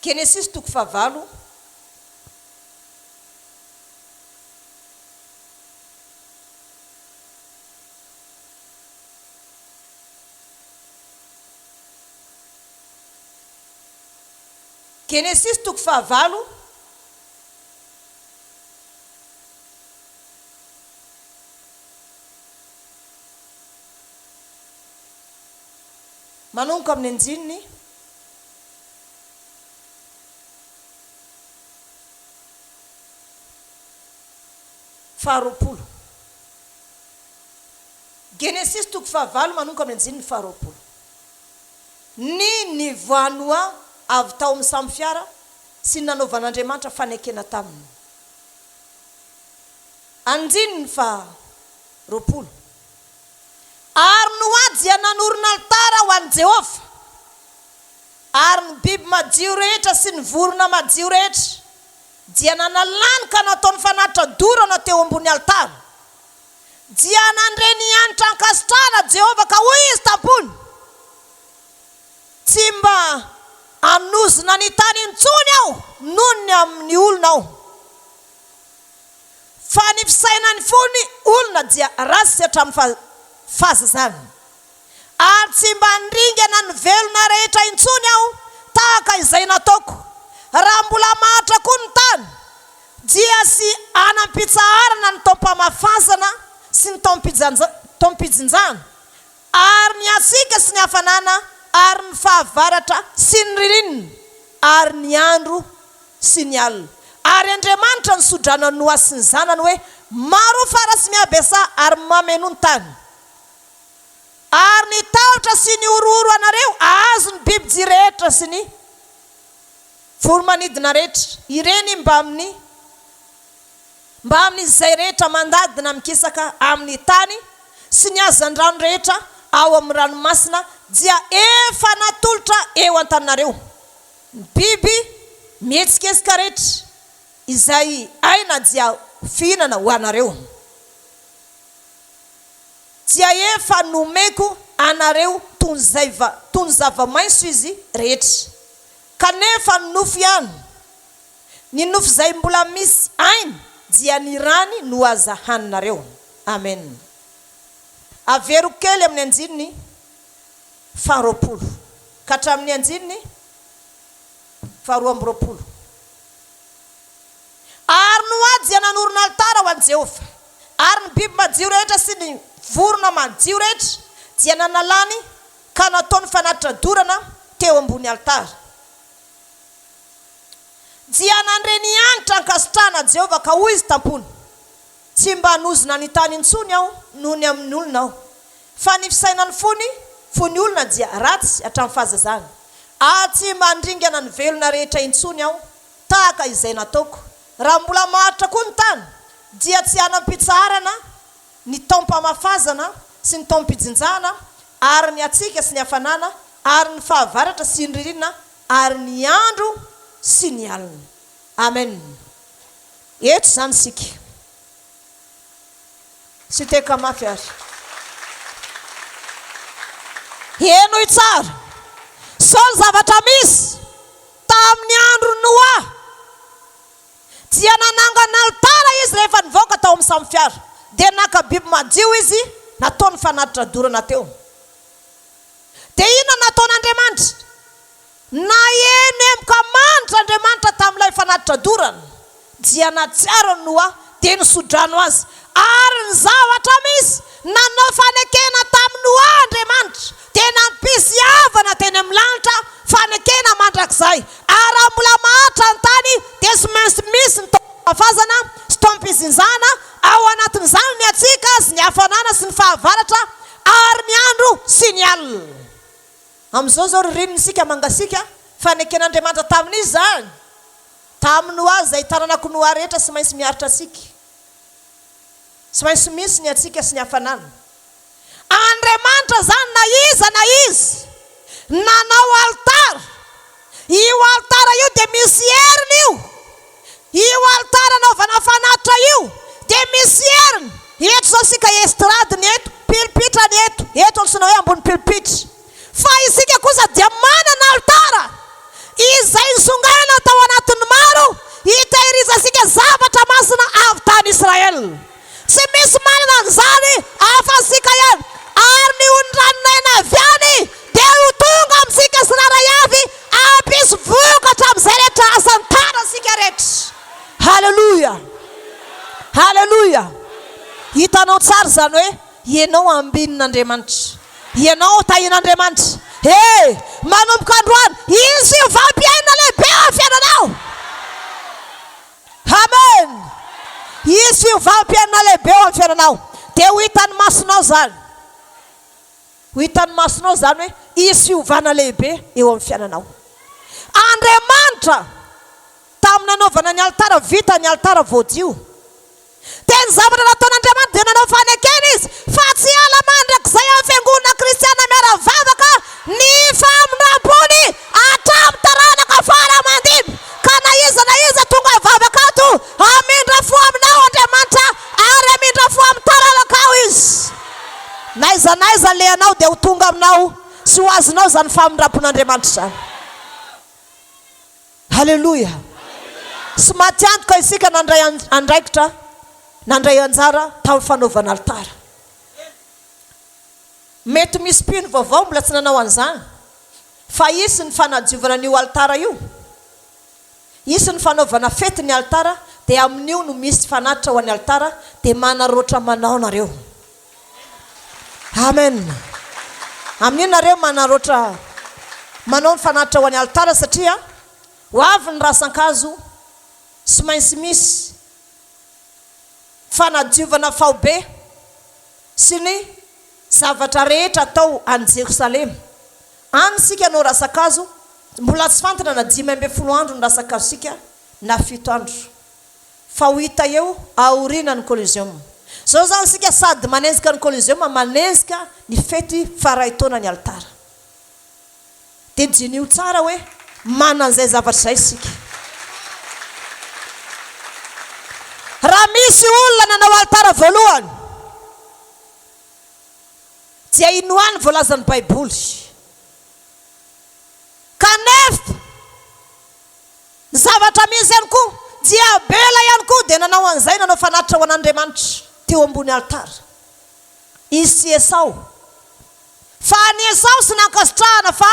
Genesis toko fahavalo. Genesis toko fahavalo. Manomboka amin'ny anjininy. Faharoapolo. Genesis toko fahavalo manomboka amin'ny anjininy faharoapolo. Ny nivoanoa avy tao amin'ny samy fiara sy nanaovan'Andriamanitra fanekena taminy. Anjininy faharoapolo. Ary Noa dia nanorina altara ho an'i Jehova, ary ny biby madio rehetra sy ny vorona madio rehetra dia nanalany ka nataony fanatitra dorana teo ambony altara. Dia nandreny anitra ankasitrahana Jehova ka hoy izy tampony, tsy mba anozona ny tany intsony aho noho ny amin'ny olona aho. Fa ny fisainany fony olona dia rasy hatramin'ny fahazazana. Ary tsy mba nringana ny velona rehetra intsony aho tahaka izay nataoko. Raha mbola mahatra koa ny tany dia sy anampitsaharana ny taom-pamafazana sy ny taom-pijinjana, ary ny hatsika sy ny hafanana, ary ny fahavaratra sy ny ririnina, ary ny andro sy ny alina. Ary Andriamanitra nisodrana Noa sy ny zanany hoe maro fara sy miabesa ary mameno ny tany. Ary ny tahotra sy ny orooro anareo ahazo ny biby rehetra sy ny voromanidina rehetra, ireny mba amin'izay rehetra mandadina mikisaka amin'ny tany sy ny hazan-drano rehetra ao amin'ny ranomasina dia efa natolotra eo an-taninareo. Ny biby mihetsikesika rehetra izay aina dia fihinana ho anareo. Dia efa nomeko anareo toy ny zava-maitso izy rehetra. Kanefa ny nofo ihany, ny nofo izay mbola misy aina dia ny rany no aza haninareo. Amen. Avero kely amin'ny anjininy faharoapolo ka hatramin'ny anjininy faharoa amby roapolo. Ary Noa dia nanorina altara ho an'i Jehova, ary ny biby madio rehetra sy ny vorona madio rehetra dia nanalany ka nataony fanatitra dorana teo ambony altara. Dia nandreny anitra ankasitrahana Jehova ka hoy izy tampony, tsy mba hanozona ny tany intsony aho noho ny amin'ny olona aho. Fa ny fisainany fony olona dia ratsy hatramin'ny fahazazana. Tsy mba handringana ny velona rehetra intsony aho tahaka izay nataoko. Raha mbola mahatra koa ny tany dia tsy anampitsaharana ny taom-pamafazana sy ny taom-pijinjana, ary ny hatsika sy ny hafanana, ary ny fahavaratra sy ny ririnina, ary ny andro sy ny alina. Amen. Eto zany sika. Sy teka mafy ary. Eno tsara. Sao zavatra misy tamin'ny andro Noa. Dia nanangana altara izy rehefa nivoaka tao amin'ny samy fiara. Dia naka biby madio izy nataony fanatitra dorana teo. Dia inona nataon'Andriamanitra? Na eno emboka manitra Andriamanitra tamin'ilay fanatitra dorana. Dia natsiaro Noa dia nisodrano azy. Ary ny zavatra misy nanao fanekena tamin'ny Noa Andriamanitra. Dia nampisy havana teny amin'ny lanitra fanekena mandrakizay. Ary raha mbola mahatra ny tany dia sy maintsy misy ny taom-pamafazana sy taom-pijinjana ao anatin'izany ny hatsika sy ny hafanana sy ny fahavaratra, ary ny andro sy ny alina. Amin'izao zao ririnisika mangasika faneken'Andriamanitra tamin'izy zany. Tamin'ny Noa izay tananako Noa rehetra sy maintsy miaritra asika. Sy maintsy misy ny hatsika sy ny hafanana. Andriamanitra zany na izy nanao altara. Io altara io dia misy heriny io. Io altara anaovana fanatitra io dia misy heriny. Eto zao sika estradiny eto, pilipitrany eto ny sinao hoe ambony pilipitra. Fa isika kosa dia manana altara izay nisongainy hitanao tsara zany hoe ianao ambin'Andriamanitra, ianao tahin'Andriamanitra. Manomboka androany izy fiovam-piainana lehibe eo amin'ny fiainanao. Amen. Izy fiovam-piainana lehibe eo amin'ny fiainanao. Dia ho hitan'ny masonao zany. Ho hitan'ny masonao zany hoe izy fiovana lehibe eo amin'ny fiainanao. Andriamanitra tamin'ny nanaovana ny altara, vita ny altara voadio, dia ny zavatra nataon'Andriamanitra dia nanao fanekena izy fa tsy ala mandrakizay amin'ny fiangonana kristiana miaravavaka ny famindrampony hatramin'ny taranaka faramandimy. Ka na iza tonga vavaka ato amindra fo aminao Andriamanitra ary amindra fo amin'ny taranaka ao izy. Naiza le anao dia ho tonga aminao sy ho azonao zany famindrampon'Andriamanitra zany. Halleluja. Sy maty antoka isika nandray andraikitra, nandray anjara tamin'ny fanaovana altara. Mety misy mpino vaovao mbola tsy nanao an'izany, fa isy ny fanadiovana an'io altara io, isy ny fanaovana fety ny altara, dia amin'io no misy fanatitra ho an'ny altara, dia manaroatra manao nareo. Amen. Amin'io nareo manaroatra manao ny fanatitra ho an'ny altara, satria ho avy ny rasan-kazo sy mainsy misy fanadiovana faobe sy ny zavatra rehetra atao any Jerosalema. Any sika anao rasan-kazo, mbola tsy fantana na 15 andro ny rasan-kazo sika na 7 andro, fa ho hita eo aoriana ny Coliseum. Zao zany sika sady manenzika ny Coliseum, manenzika ny fety faraitaona ny altara. Dia dinio tsara hoe manan'izay zavatra zay sika. Raha misy olona nanao altara voalohany dia inoany voalazan'ny Baiboly, kanefa ny zavatra misy ihany koa dia Bela ihany koa dia nanao an'izay, nanao fanatitra ho an'Andriamanitra teo ambony altara. Izy sy Esau, fa any Esau sy nankasitrahana, fa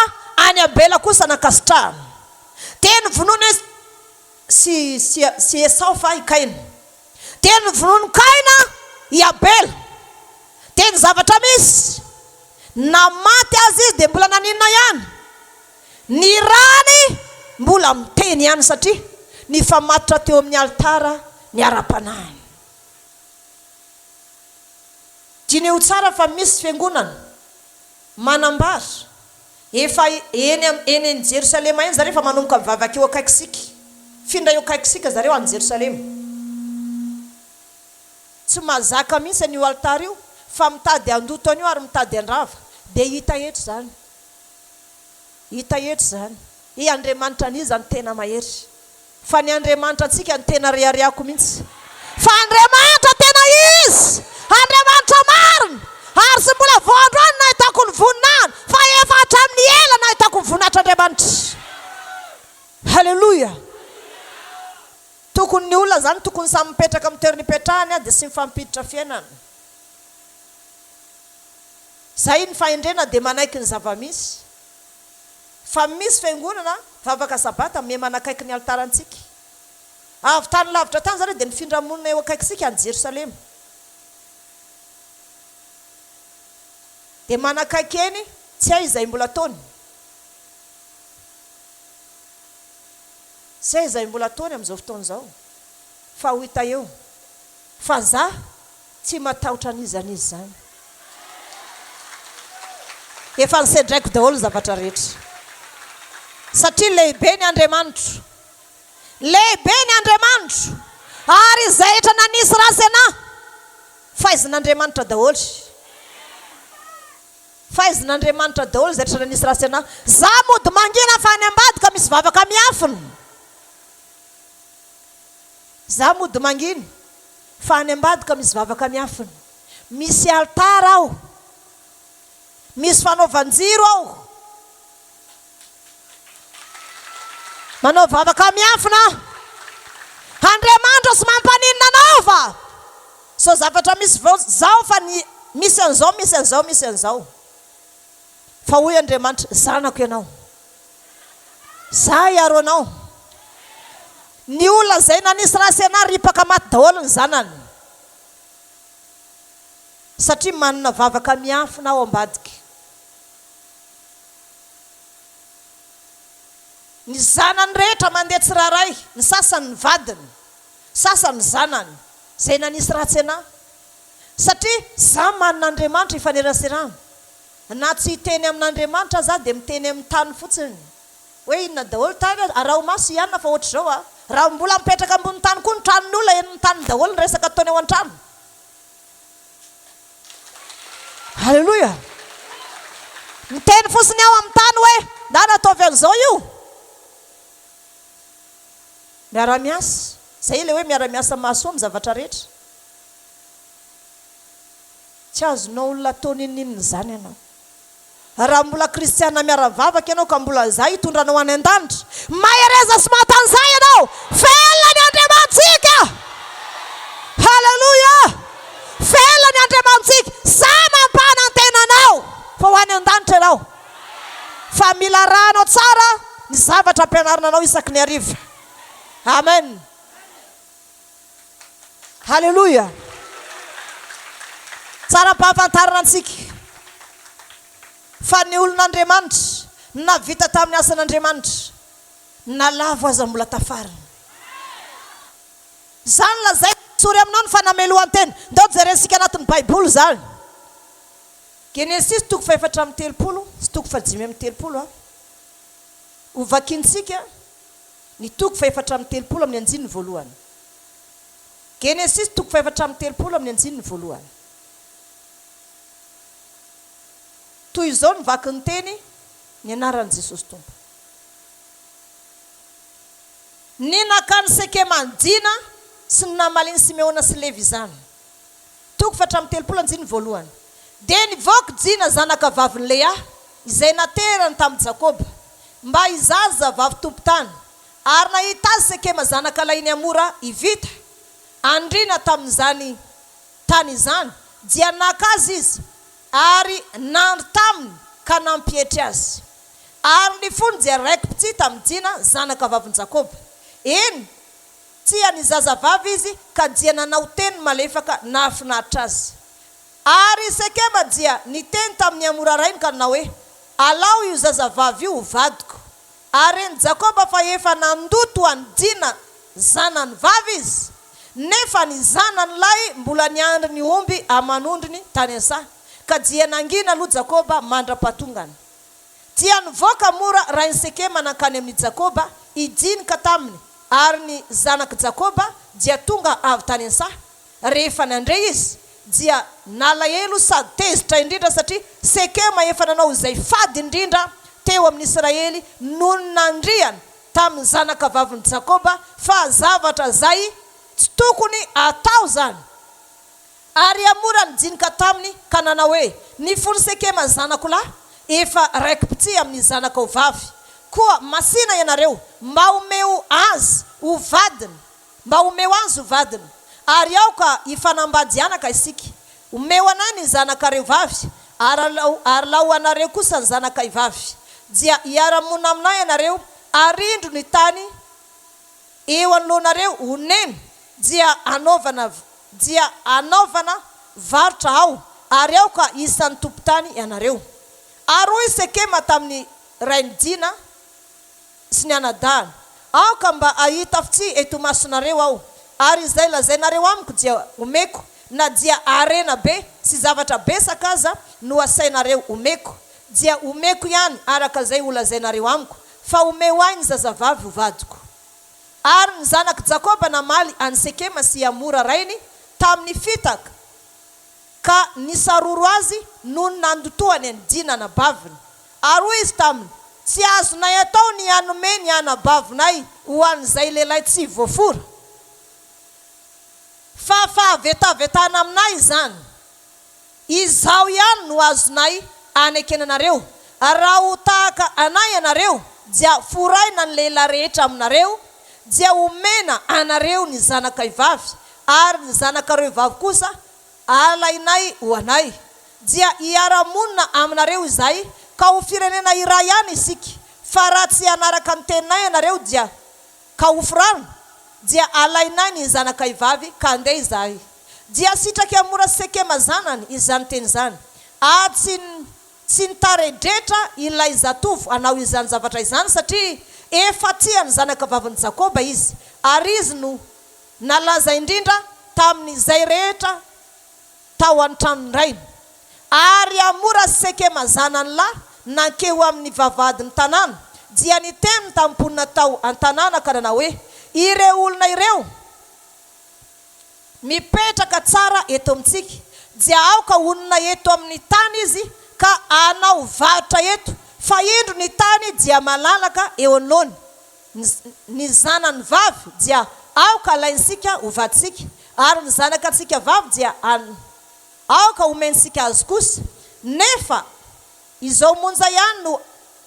any Abela kosa nankasitrahana. Dia novonoana sy Esau fa i Chaine, dia novonoana Chaine i Abela. Dia ny zavatra misy na maty azy izy dia mbola naninona ihany, ny rany mbola miteny ihany, satria ny famatotra teo amin'ny altara ny ara-panahy. Dineo tsara fa misy fiangonana manambara efa eny Jerosalema eny zareo, fa manomboka mivavaka eo akaiky sika, findra eo akaiky sika zareo any Jerosalema. Tsy mazaka mihitsy an'io altara io, fa mitady andoto an'io ary mitady andrava, dia hita etra zany. Hita etra zany. I Andriamanitra an'izy zany tena mahery, fa ny Andriamanitra antsika ny tena riariako mihitsy. Fa Andriamanitra tena izy, Andriamanitra marina, ary sy mbola voandroany nahitako ny voninahiny, fa efa hatramin'ny ela nahitako ny voninahitran'Andriamanitra. Halleluja. Tokony ny olona zany tokony samy mipetraka amin'ny toerany ipetrahany dia sy mifampiditra fiainana. Zay ny fahendrena dia manaiky ny zava-misy. Fa misy fiangonana vavaka sabata me manakaiky ny altarantsika. Avy tany lavitra tany zareo dia nifindra monina eo akaiky sika any Jerosalema. Dia manakaiky eny tsy hay izay mbola taony. Tsy hay izay mbola taony amin'izao fotoana izao. Fa ho hita eo. Fa za tsy matahotra an'izy an'izy zany. Efa nisedraiko daholo zavatra rehetra. Satria lehibe ny Andriamanitra. Lehibe ny Andriamanitra. Ary izay rehetra nanisy rasena, faizin'Andriamanitra daholo. Faizin'Andriamanitra daholo izay rehetra nanisy rasena. Za mody mangina fa any ambadika misy vavaka miafina. Za mody mangina fa any ambadika misy vavaka miafina. Misy altara ao, misy fanaovan-jiro ao, manao vavaka miafina. Andriamanitra sy mampaninona anaova. So zavatra misy zao fa misy an'izao, misy an'izao, misy an'izao. Fa hoy Andriamanitra, zanako ianao, za iaro anao. Ny olona zay nanisy rasy ana ripaka maty daholo ny zanany. satria manana vavaka miafina ao ambadika. Ny zanany rehetra mandeha tsiraray, ny sasany ny vadiny, sasany zanany, zay nanisy ratsy anahy. Satria za manana Andriamanitra ifaneraserana. Na tsy hiteny amin'Andriamanitra za dia miteny amin'ny tany fotsiny. Hoe inona daholo tany araho maso ihany fa ohatra zao raha mbola mipetraka ambony tany koa ny tranon'olona eny amin'ny tany daholo ny resaka ataony ao an-trano. Halleluja. Miteny fotsiny ao amin'ny tany hoe na nataovy an'izao io. Miara-miasa. Zay ilay hoe miara-miasa mahasoa amin'ny zavatra rehetra. Tsy azonao olona taonin'inona zany ianao. Raha mbola kristiana miara-mivavaka ianao ka mbola zay hitondranao any an-danitra, mahereza sy matan'izay ianao, velona ny Andriamantsika. Halleluja. Velona ny Andriamantsika. Za mampahana ny tenanao fa ho any an-danitra ianao. Fa mila ranao tsara ny zavatra ampianarinanao isaky ny hariva. Amen. Halleluja. Tsara mpahafantarana antsika fa ny olon'Andriamanitra na vita tamin'ny asan'Andriamanitra na lavo aza mbola tafariny. Zany lazay sory aminao ny fanamelohan'ny tena. Ndao jerentsika anatin'ny Baiboly zany. Genesis 4:30 sy 5:30. Ovakintsika ny 4:30 amin'ny anjininy voalohany. Genesis 4:30 amin'ny anjininy voalohany. Toy izao ny vaky ny teny ny anaran'i Jesosy Tompo. Ny nakany Sekeman-dina sy ny namaliny Simeona sy Levi zany. 4:30 anjininy voalohany. Dia nivoaka Dina zanaka vaviny Lea izay naterany tamin'i Jakoba mba hizaza vavy tompo-tany. Ary nahita azy Sekema zanaka lainy Amora hivita andrina tamin'izany tany izany, dia naka azy izy ary nandro taminy ka nampietry azy. Ary ny fony dia raiki-pitsy tamin'ny Dina zanaka vaviny Jakoba. Eny tia ny zazavavy izy ka dia nanao teny malefaka nahafinaritra azy. Ary Sekema dia niteny tamin'ny Amora rainy ka nanao hoe alao io zazavavy io vadiko. Ary ny Jakoba fa efa nandoto any Dina zanany vavy izy, nefa ny zanany lahy mbola niandry ny omby amanondriny tany an-saha. Ka dia nangina aloha Jakoba mandra-patongany. Dia nivoaka Amora rainy Sekema nankany amin'ny Jakoba hidinika taminy. Ary ny zanaka Jakoba dia tonga avy tany an-saha. Rehefa nandray izy dia nalahelo sady tezitra indrindra satria Sekema efa nanao izay fady indrindra teo amin'ny Israely noho ny nandriany tamin'ny zanaka vaviny Jakoba fa zavatra zay tsy tokony atao zany. Ary Amora nidinika taminy ka nanao hoe ny fony Sekema zanako lahy efa raiki-pitsy amin'ny zanaka vavy. Koa masina ianareo mba omeo azy ho vadiny, mba omeo azy ho vadiny. Ary ao ka hifanambady anaka isika. Omeo anay ny zanakareo vavy ary lao anareo kosa ny zanaka vavy. Dia hiara-mona aminay ianareo arindro ny tany eo anoloanareo honeny dia anaovana varotra ao ary ao ka isan'ny tompo-tany ianareo. Ary hoy Sekema tamin'ny rainy Dina sy ny anadahany, ao ka mba ahita fitsy eto masonareo ao. Ary izay lazainareo amiko dia omeko, na dia arena be sy zavatra besaka aza no asainareo omeko. Dia omeko ihany araka zay olazainareo amiko, fa omeo ahy ny zazavavy ho vadiko. Ary ny zanaka Jakoba namaly any Sekema sy Amora rainy tamin'ny fitaka ka nisaroro azy noho ny nandotoany any Dina na baviny. Ary hoy izy taminy, tsy azonay atao ny anome ny anabavinay ho an'izay lehilahy tsy voafora, fa fahavetavetana aminay zany. Izao ihany no azonay anekenanareo. Raha ho tahaka anay ianareo dia foraina ny lehilahy rehetra aminareo, dia omena anareo ny zanaka vavy ary ny zanakareo vavy kosa alainay ho anay. Dia hiara-monina aminareo izay ka ho firenena iray ihany isika. Fa raha tsy anaraka ny teninay ianareo dia ka ho firana, dia alainay ny zanaka vavy ka andeha izahay. dia sitraka mora Sekema zanany izany teny zany. Tsy nitaredretra ilay zatovo anao izany zavatra izany satria efa tiany zanaka vaviny Jakoba izy, ary izy no nalaza indrindra tamin'izay rehetra tao an-tranony rainy. Ary amora Sekema zanany lahy nankeo amin'ny vavadiny tanàna dia niteny tamponina tao an-tanàna ka nanao hoe ireo olona ireo mipetraka tsara eto amintsika, dia aoka onona eto amin'ny tany izy ka anao varotra eto, fa indro ny tany dia malalaka eo anoloany. Ny zanany vavy dia aoka alainsika hovatsika, ary ny zanaka antsika vavy dia aoka homensika azy kosa. Nefa izao monja ihany no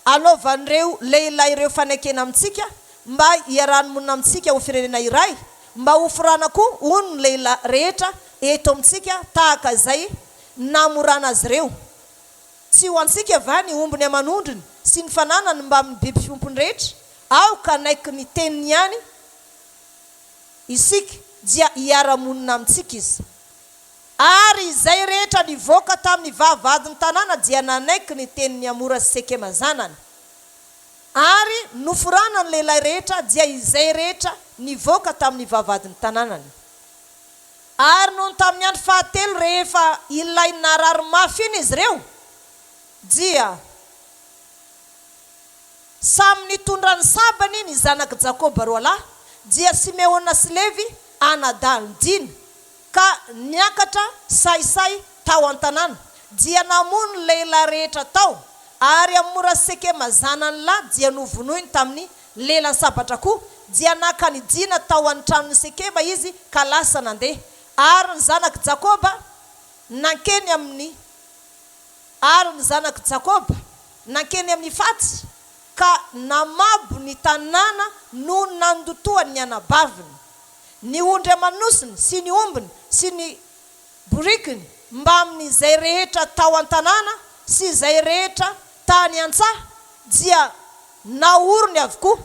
anaovan'ireo lehilahy ireo fanekena amintsika mba hiarano-monina amintsika ho firenena iray, mba ho forana koa hono ny lehilahy rehetra eto amintsika tahaka izay namorana azy ireo. Tsy ho antsika va ny ombony amanondriny sy ny fananany mba amin'ny biby fiompony rehetra, aoka naiky ny teniny ihany isika dia hiara-monina amintsika izy. Ary izay rehetra nivoaka tamin'ny vavadiny tanàna dia nanaiky ny teniny amora Sekema zanany. Ary noforana ny lehilahy rehetra dia izay rehetra nivoaka tamin'ny vavadiny tanànany. Ary noho tamin'ny andro fahatelo rehefa ilay narary mafy iny izy ireo, dia samy nitondra ny sabany ny zanaka Jakoba roa lahy, dia Simeona sy Levi anadaliny diny ka niakatra saisay tao an-tanàna, dia namono lehilahy rehetra tao. Ary amora Sekema zanany lahy dia novonoiny tamin'ny lelany sabatra koa, dia naka nidina tao an-tranony Sekema izy ka lasa nandeha. Ary ny zanaka Jakoba nankeny amin'ny fatsy ka namabo ny tanàna no nandotoany ny anabaviny, ny ondry amanosiny sy ny ombiny sy ny borikiny mba amin'izay rehetra tao an-tanàna sy izay rehetra tany an-tsaha, dia naorony avokoa.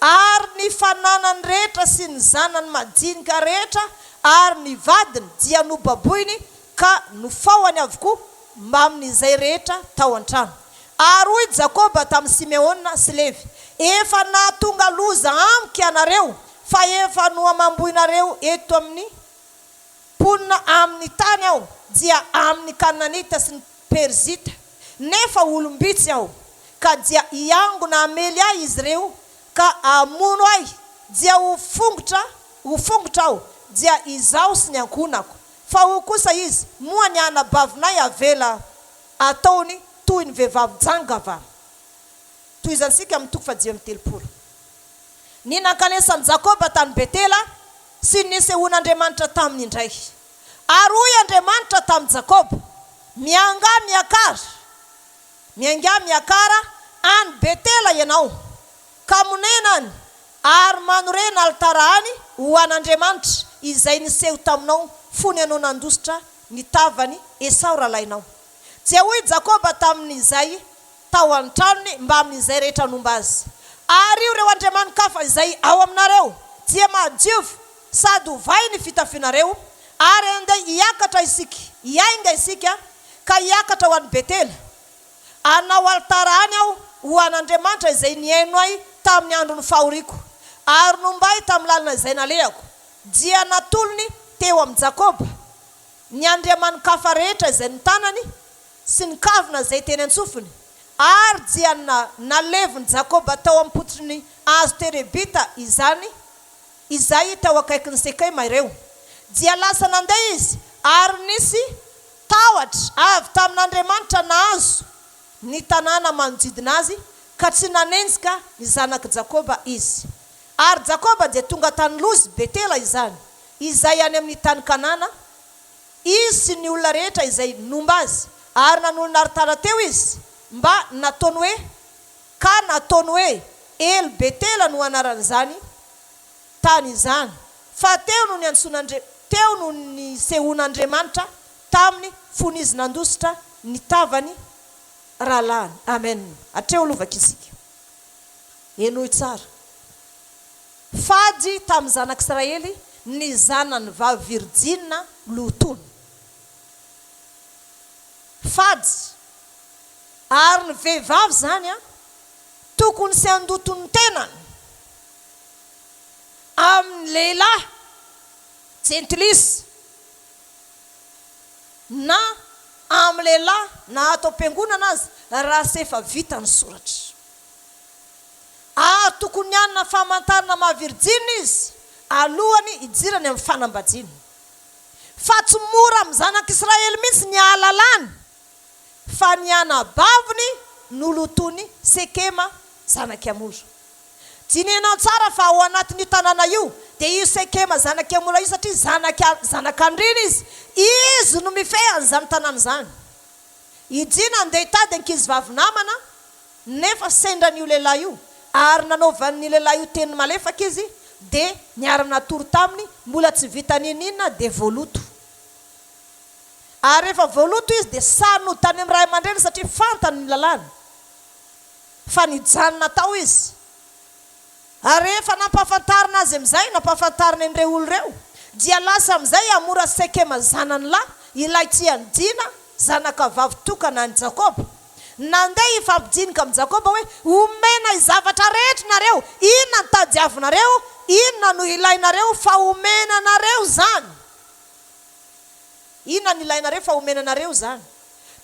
Ary ny fananany rehetra sy ny zanany madinika rehetra ary ny vadiny dia nobaboiny ka nofaoany avokoa mba amin'izay rehetra tao an-trano. Ary hoy Jakoba tamin'ny Simeona sy Levi, efa nahatonga loza amiko ianareo, fa efa no amamboinareo eto amin'ny ponina amin'ny tany aho, dia amin'ny Kananita sy ny Perzita, nefa olombitsy aho, ka dia hiangona amely ahy izy ireo ka amono ahy, dia ho fongotra aho, dia izaho sy ny ankonako. Fa ho kosa izy moa ny anabavinay avela ataony toy ny vehivavy jangava. Toy izany sika amin'ny toko faha 10. Ny nankanesan'i Jakoba tany Betela sy nisehoan'Andriamanitra taminy indray. Ary hoy Andriamanitra tamin'i Jakoba, mianga miakara any Betela ianao, ka monenany ary manorena altara any ho an'Andriamanitra izay niseho taminao fony anao nandositra ny tavany Esau rahalainao. Dia hoy Jakoba tamin'izay tao an-tranony mba amin'izay rehetra nomba azy, ary io reo andriamanikafa izay ao aminareo dia mahadiovo sady hovay ny fitafinareo, ary andeha hiakatra isika, hiainga isika ka hiakatra ho an'i Betela, anao altara any aho ho an'Andriamanitra izay niaino ahy tamin'ny andro ny fahoriko, ary nombay tamin'ny lalina izay nalehako. Dia natolony teo amin'ny Jakoba ny andriamanikafa rehetra izay ny tanany sy ny kavina izay teny antsofiny, ary dia naleviny Jakoba tao ampotriny azo terebita izay tao akaiky ny Sekema ireo. Dia lasa nandeha izy, ary nisy tawatra avy tamin'Andriamanitra nahazo ny tanàna manodidina azy, ka tsy nanenjika ny zanaka Jakoba izy. Ary Jakoba dia tonga tany lozy Betela izany, izay any amin'ny tany Kanana, izy sy ny olona rehetra izay nomba azy, ary nanolo-naritara teo izy mba nataony hoe El Betela no anaran'izany tany izany, fa teo no ny sehoan'Andriamanitra taminy fony izy nandositra ny tavany rahalany. Amen. Atreo lovaka isika. Enoy tsara. Fady tamin'ny zanak'Israely ny zanany vavy Virjina lotony fady ary ny vehivavy zany a tokony sy andotony tenany amin'ny lehilahy gentlisy na amin'ny lehilahy na atao am-piangonana azy raha sy efa vita ny soratra tokony anina famantarana mahavirjiny izy alohany idirany amin'ny fanambadiany fa tsy mora amin'ny zanak'Israely mihitsy ny ahalalany fa ny anabaviny nolotony Sekema zanaky Amora. Tinenao tsara fa ao anatin'io tanàna io dia io Sekema zanaky Amora io satria zanak'Andriny izy no mifehy zany tanàna zany. Idina andeha hitady ankizivavy namana nefa sendran'io lehilahy io ary nanaovan'ny lehilahy io teny malefaka izy dia niara-natory taminy mbola tsy vita ninina dia voaloto. Ary rehefa voaloto izy dia sano tany amin'ny ray aman-dreny satria fantany ny lalàna fa nijanona tao izy. Ary rehefa nampahafantarina azy amin'izay nampahafantarina an'ireo olo ireo dia lasa amin'izay Amora Sekema zanany lahy ilay tsy andina zanaka vavy tokana ny Jakoba nandeha ifampidinika amin'ny Jakoba hoe omena izavatra rehetra nareo, inona ny tadiavinareo, inona no ilainareo fa omena nareo zany. Inona ny ilainareo fa omena nareo zany.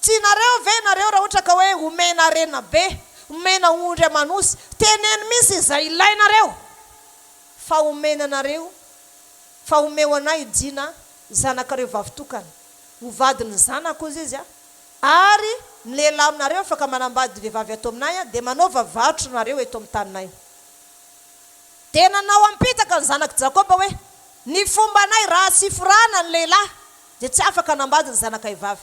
Tsy nareo ve nareo raha ohatra ka hoe omena rena be, omena ondry amanosy, teneny misy izay ilainareo fa omena nareo, fa omeo anay idina zanakareo vavy tokana ho vadiny zanako izy ary ny lehilahy aminareo afaka manambady vehivavy ato aminay dia manaova varotra nareo eto amin'ny taninay. Dia nanao ampitaka ny zanaky Jakoba hoe ny fombanay raha sy furana ny lehilahy dia tsy afaka hanambady ny zanakay vavy.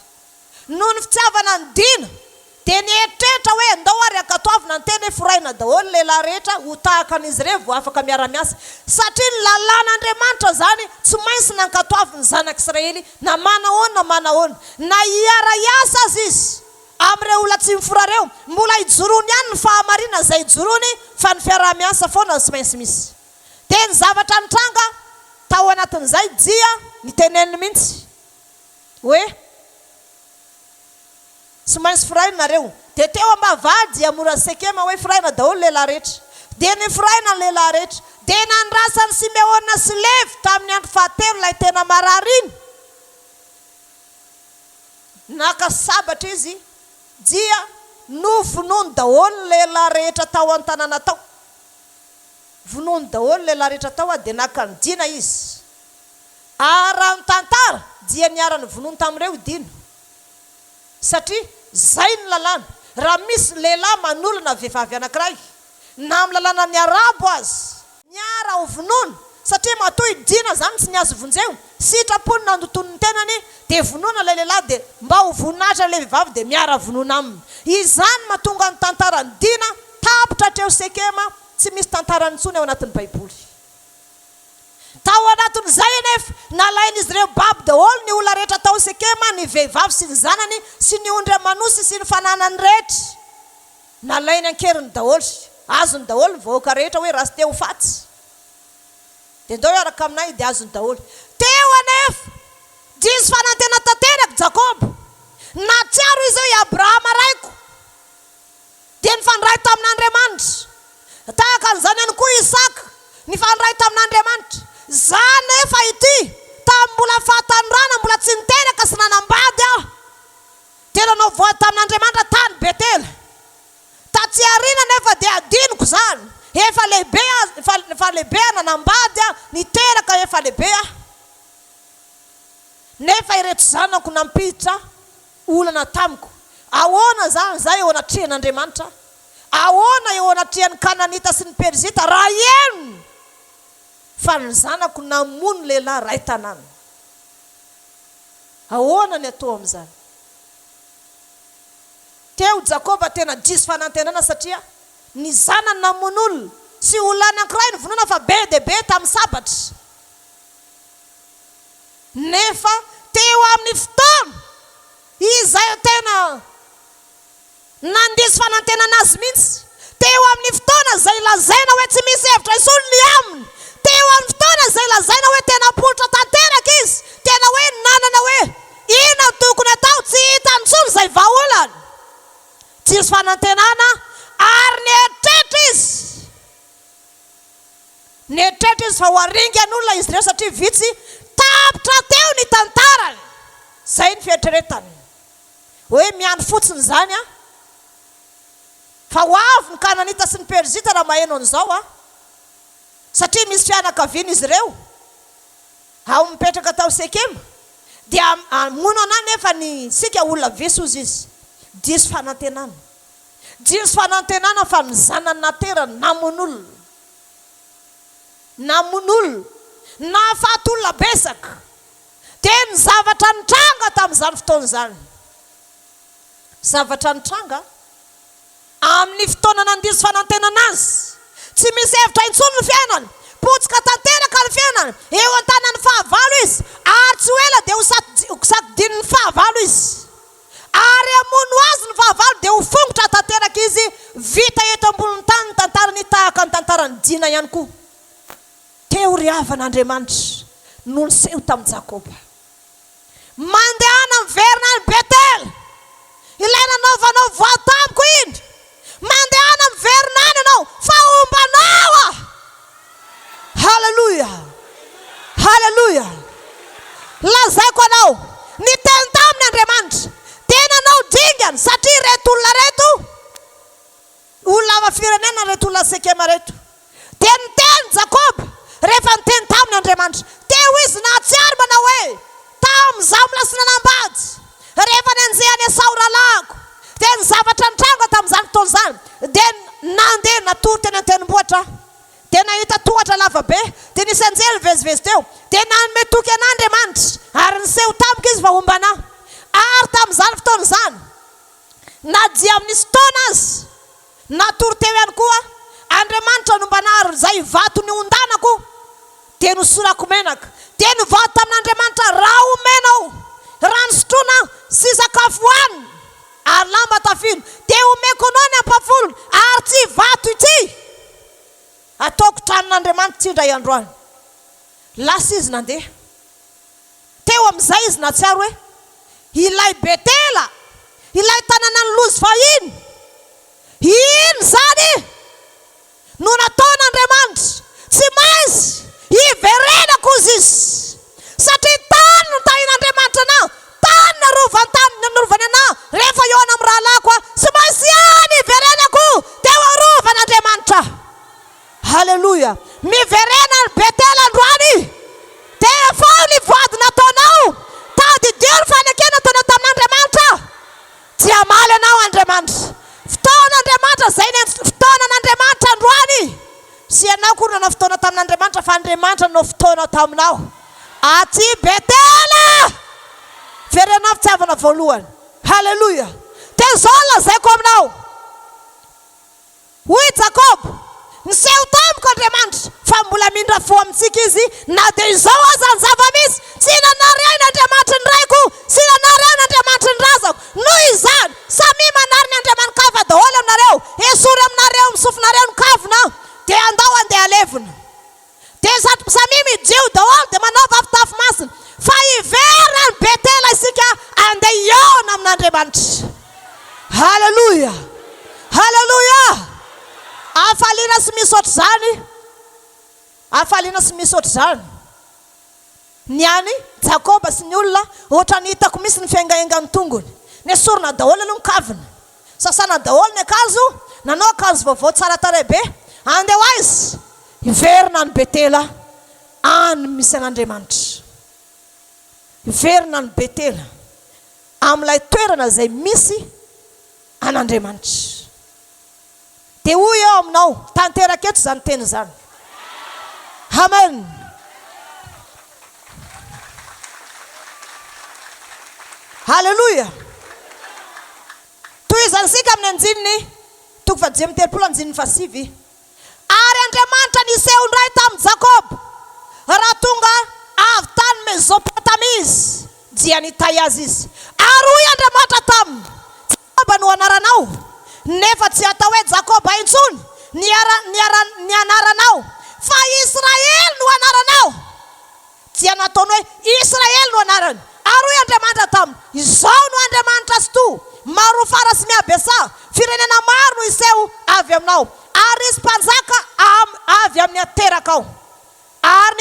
Noho ny fitiavana ny dina dia nieritreritra hoe andao ary ankatoavina ny teny foraina daholo lehilahy rehetra ho tahaka an'izy ireo vao afaka miara-miasa satria ny lalàn'Andriamanitra zany tsy maintsy nankatoavina ny zanak'Israely na manahoana na hiara-iasa azy izy amin'ireo olona tsy miforareo mbola hijorony ihany ny fahamarina izay hijorony fa ny fiara-miasa foana tsy maintsy misy. Dia ny zavatra nitranga tao anatin'izay dia niteneniny mihitsy hoe tsy maintsy firaina nareo. Dia teo ambavady Amora Sekema hoe firaina daholo lehilahy rehetra. Dia nifiraina ny lehilahy rehetra. Dia nandrasany Simeona sy Levi tamin'ny andro fahatelo ilay tena marary iny. Naka sabatra izy dia novonony daholo ny lehilahy rehetra tao an-tanàna tao. Vonony daholo ny lehilahy rehetra tao dia naka nidina izy. Ary raha ny tantara dia niara-ny vonony tamin'ireo idina. Satria zay ny lalàna. Raha misy lehilahy manolana vehivavy anankiray na amin'ny lalàna ny arabo azy niara ho vonoina satria matoa idina zany tsy niazo vonjeo sitrapony nandotony ny tenany dia vonoina ilay lehilahy dia mba ho voninahitra ilay vehivavy dia miara vonona aminy. Izany mahatonga ny tantara ny dina tapitra hatreo Sekema tsy misy tantara nitsony ao anatin'ny Baiboly. Tao anatin'izay nefa nalain'izy ireo baby daholo ny olona rehetra tao Sekema, ny vehivavy sy ny zanany sy ny ondry amanosy sy ny fananany rehetra. Nalainy ankeriny daholo, azony daholo ny vahoaka rehetra hoe raha sy te ho faty. Dia ndao hiaraka aminay dia azony daholo. Teo anefa diso fanantena tanteraka Jakoba. Natsiaro izy hoe Abrahama raiko. Dia nifandray tamin'Andriamanitra. Tahaka an'izany ihany koa Isaka nifandray tamin'Andriamanitra. Zany nefa ity tamin'ny mbola fahatany rana mbola tsy niteraka sy nanambady aho. Dia nanao voady tamin'Andriamanitra tany Betela. Tatsy ariana nefa dia adiniko zany. Efa lehibe nanambady aho, niteraka efa lehibe aho. Nefa ireto zanako nampiditra olana tamiko. Ahoana zany zay eo anatrihan'Andriamanitra? Ahoana eo anatrihan'ny Kananita sy ny Perizita raha eno fa ny zanako namono lehilahy ray tanàna? Ahoana ny atao amin'izany? Teo Jakoba tena diso fanantenana satria ny zanany namono olona sy olona anankiray ny vonona fa be dia be tamin'ny sabatra. Nefa teo amin'ny fotoana izay tena nandiso fanantenana azy mihitsy. Teo amin'ny fotoana izay lazaina hoe tsy misy hevitra isony ny aminy. Teo amin'ny fotoana izay lazaina hoe tena politra tanteraka izy. Tena hoe Netrehitra izy fa hoaringan'olona izy ireo satria vitsy tapitra teo ny tantarany. Zay ny fietreretany. Hoe miandry fotsiny zany a. Fa ho avy ny Kananita sy ny Perzita raha maheno an'izao a. Satria misy fianakaviana izy ireo. Ao mipetraka tao Sekema. Dia mono anany nefa ny sika olona vesozy izy. Diso fanantenana. Diso fanantenana fa ny zanany naterana namon'olona. Namon'olona. Nahafatolona besaka. Dia ny zavatra nitranga tamin'izany fotoana izany. Zavatra nitranga amin'ny fotoana nandiso fanantenana azy. Tsy misy hevitra intsony ny fiainany. Potsika tanteraka ny fiainany. Eo an-tanany fahavalo izy. Ary tsy ela dia hosakodiny ny fahavalo izy. Ary amono azy ny fahavalo dia ho fongotra tanteraka izy. Vita eto ambony tany ny tantarany tahaka ny tantarany dina ihany koa. Teo ry havan'Andriamanitra no niseho tamin'i Jakoba. Mandehana miverina ny Betela. Ilay nanaovanao voatamiko iny. Mandehana miverina any ianao fa ombanao a. Haleluya. Haleluya. Lazaiko anao ny teny tamin'ny Andriamanitra. Tena anao dingany satria reto olona reto. Olona ava firenena reto olona Sekema reto. Dia ny teny Jakoba rehefa ny teny tamin'ny Andriamanitra. Teo izy nahatsiaro manao hoe tamin'izaho milasy nanambady. Rehefa nanjehany Esau ralako. Dia ny zavatra nitranga tamin'izany fotoana izany. Dia nandeha natory teny an-tendrombohitra. Dia nahita tohatra lava be. Dia nisy anjely vezivezy teo. Dia nanome toky an'Andriamanitra. Ary niseho tampoka izy fa ombana. Ary tamin'izany fotoana izany. Na dia amin'nisy taona azy. Natory teo ihany koa. Andriamanitra nombana ary izay vato ny ondanako. Dia nosorako menaka. Dia nivato tamin'Andriamanitra raha omenao. Rano sotroina sy sakafo hohanina. Ary lamba tafino. Dia omeko anao ny ampafolo. Ary tsy vato ity. Ataoko tranon'Andriamanitra tsy indray androany. Lasa izy nandeha. Teo amin'izay izy natsiaro hoe ilay Betela, ilay tanàna ny lozy fahiny. Iny zany no nataon'Andriamanitra tsy maintsy hiverena kozy izy. Satria tany no tahin'Andriamanitra anao. Tany narovany anao. Rehefa eo amin'ny raha lako tsy maintsy ihany hiverenako. Dia hoarovan'Andriamanitra. Haleluya. Miverena ny Betela androany. Dia fao ny voady nataonao. Tadidio ny fanekena ataonao tamin'Andriamanitra. Dia maly anao Andriamanitra. Fotoan'Andriamanitra zay ny fotoanan'Andriamanitra androany. Sy ianao koa nanao fotoana tamin'Andriamanitra fa Andriamanitra nanao fotoana taminao. Aty Betela. Verenao fitiavana voalohany. Haleluya. Dia zao lazaiko aminao. Hoy Jakoba. Niseho tamiko Andriamanitra fa mbola mindra fo amintsika izy. Na dia izao aza ny zava-misy. Tsy nanary ahy n'Andriamanitra ny raiko. Tsy nanary ahy n'Andriamanitra ny razako. Noho izany samy manary ny Andriamanikava daholo aminareo. Esory aminareo misofinareo ny kavina. Dia andao andeha alevina. Dia samy midio daholo dia manaova afitafy masina. Fa hiverina ny Betela isika andeha iona amin'Andriamanitra. Haleluya. Haleluya. Afaliana sy misaotra zany. Afaliana sy misaotra zany. Niany Jakoba sy ny olona ohatra ny hitako misy ny fiaingaingany tongony. Nesorina daholo aloha ny kavina. Sasana daholo ny akanjo. Nanao akanjo vaovao tsara tarehy be. Andeha ho aizy hiverina ny Betela any misy an'Andriamanitra. Hiverina ny Betela amin'ilay toerana izay misy an'Andriamanitra. Dia hoy eo aminao tanteraka eto izany teny izany. Amen. Haleluya. Toy izany sika amin'ny anjininy toko faha 17:7. Ary Andriamanitra niseho indray tamin'i Jakoba raha tonga avy tany Mesopotamia dia nitahy azy izy. Ary hoy Andriamanitra taminy, Jakoba no anaranao. Nefa tsy atao hoe Jakoba intsony ny anaranao fa Israel no anaranao. Dia nataony hoe Israel no anarany. Ary hoy Andriamanitra taminy, izao no Andriamanitra sy to. Maro fara sy miabesa. Firenena maro no iseho avy aminao. Ary isy mpanjaka avy amin'ny ateraka ao.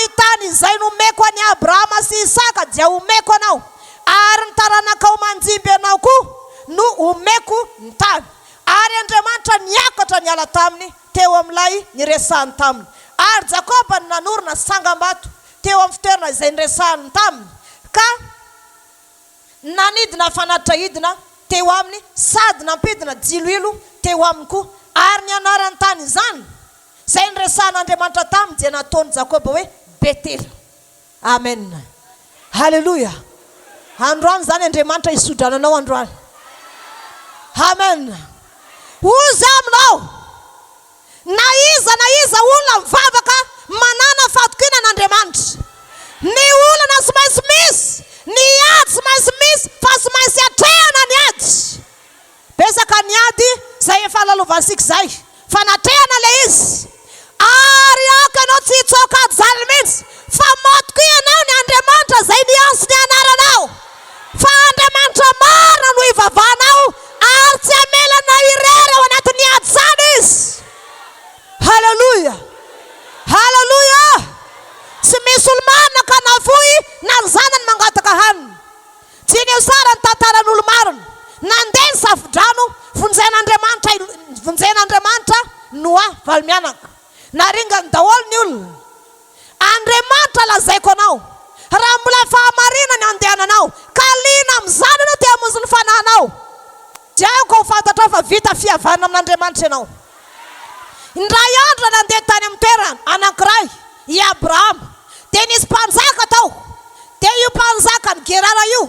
ny tany izay nomeko any Abrahama sy Isaka dia omeko anao, ary ny taranakao manjimby anao koa no omeko ny tany. Ary Andriamanitra niakatra niala taminy teo amin'ilay niresahany taminy. Ary Jakoba no nanorina sangam-bato teo amin'ny fitoerana izay niresahany taminy, ka nanidina fanatitra hidina teo aminy, sady nampidina jiloilo teo aminy koa. Ary ny anarany tany izany izay niresahan'Andriamanitra taminy dia nataony Jakoba hoe Betela. Amen. Halleluja. Androany zany Andriamanitra isodrananao androany. Amen. Ozy aminao na iza olona mivavaka manana fahatokina n'Andriamanitra. Ny olona sy maintsy misy, ny ady sy maintsy misy, fa sy maintsy atrehana ny ady. Besaka ny ady izay efa lalovantsika izay, fanatrehana le izy. Ary ako ianao tsy hitsoaka ady zany mihitsy, fa matoky ianao ny Andriamanitra izay nianso ny anaranao. Fa Andriamanitra marina no ivavahanao, ary tsy amelana irery ao anatin'ny ady zany izy. Halleluja. Halleluja. Tsy misy olo-marina ka navoy na ny zanany mangataka haniny. Tianio sara ny tantaran'olo marina. Nandeha ny safi-drano vonjen'Andriamanitra Noa valimianaka. Naringany daholo ny olona. Andriamanitra lazaiko anao, raha mbola fahamarina ny andehananao, ka liana amin'izany ianao te hamonjy ny fanahinao. Dia aiko ho fantatra fa vita fihavanana amin'Andriamanitra ianao. Indray andro nandeha tany amin'ny toerana anankiray i Abrahama, dia nisy mpanjaka tao. Dia io mpanjaka ny Gerara io,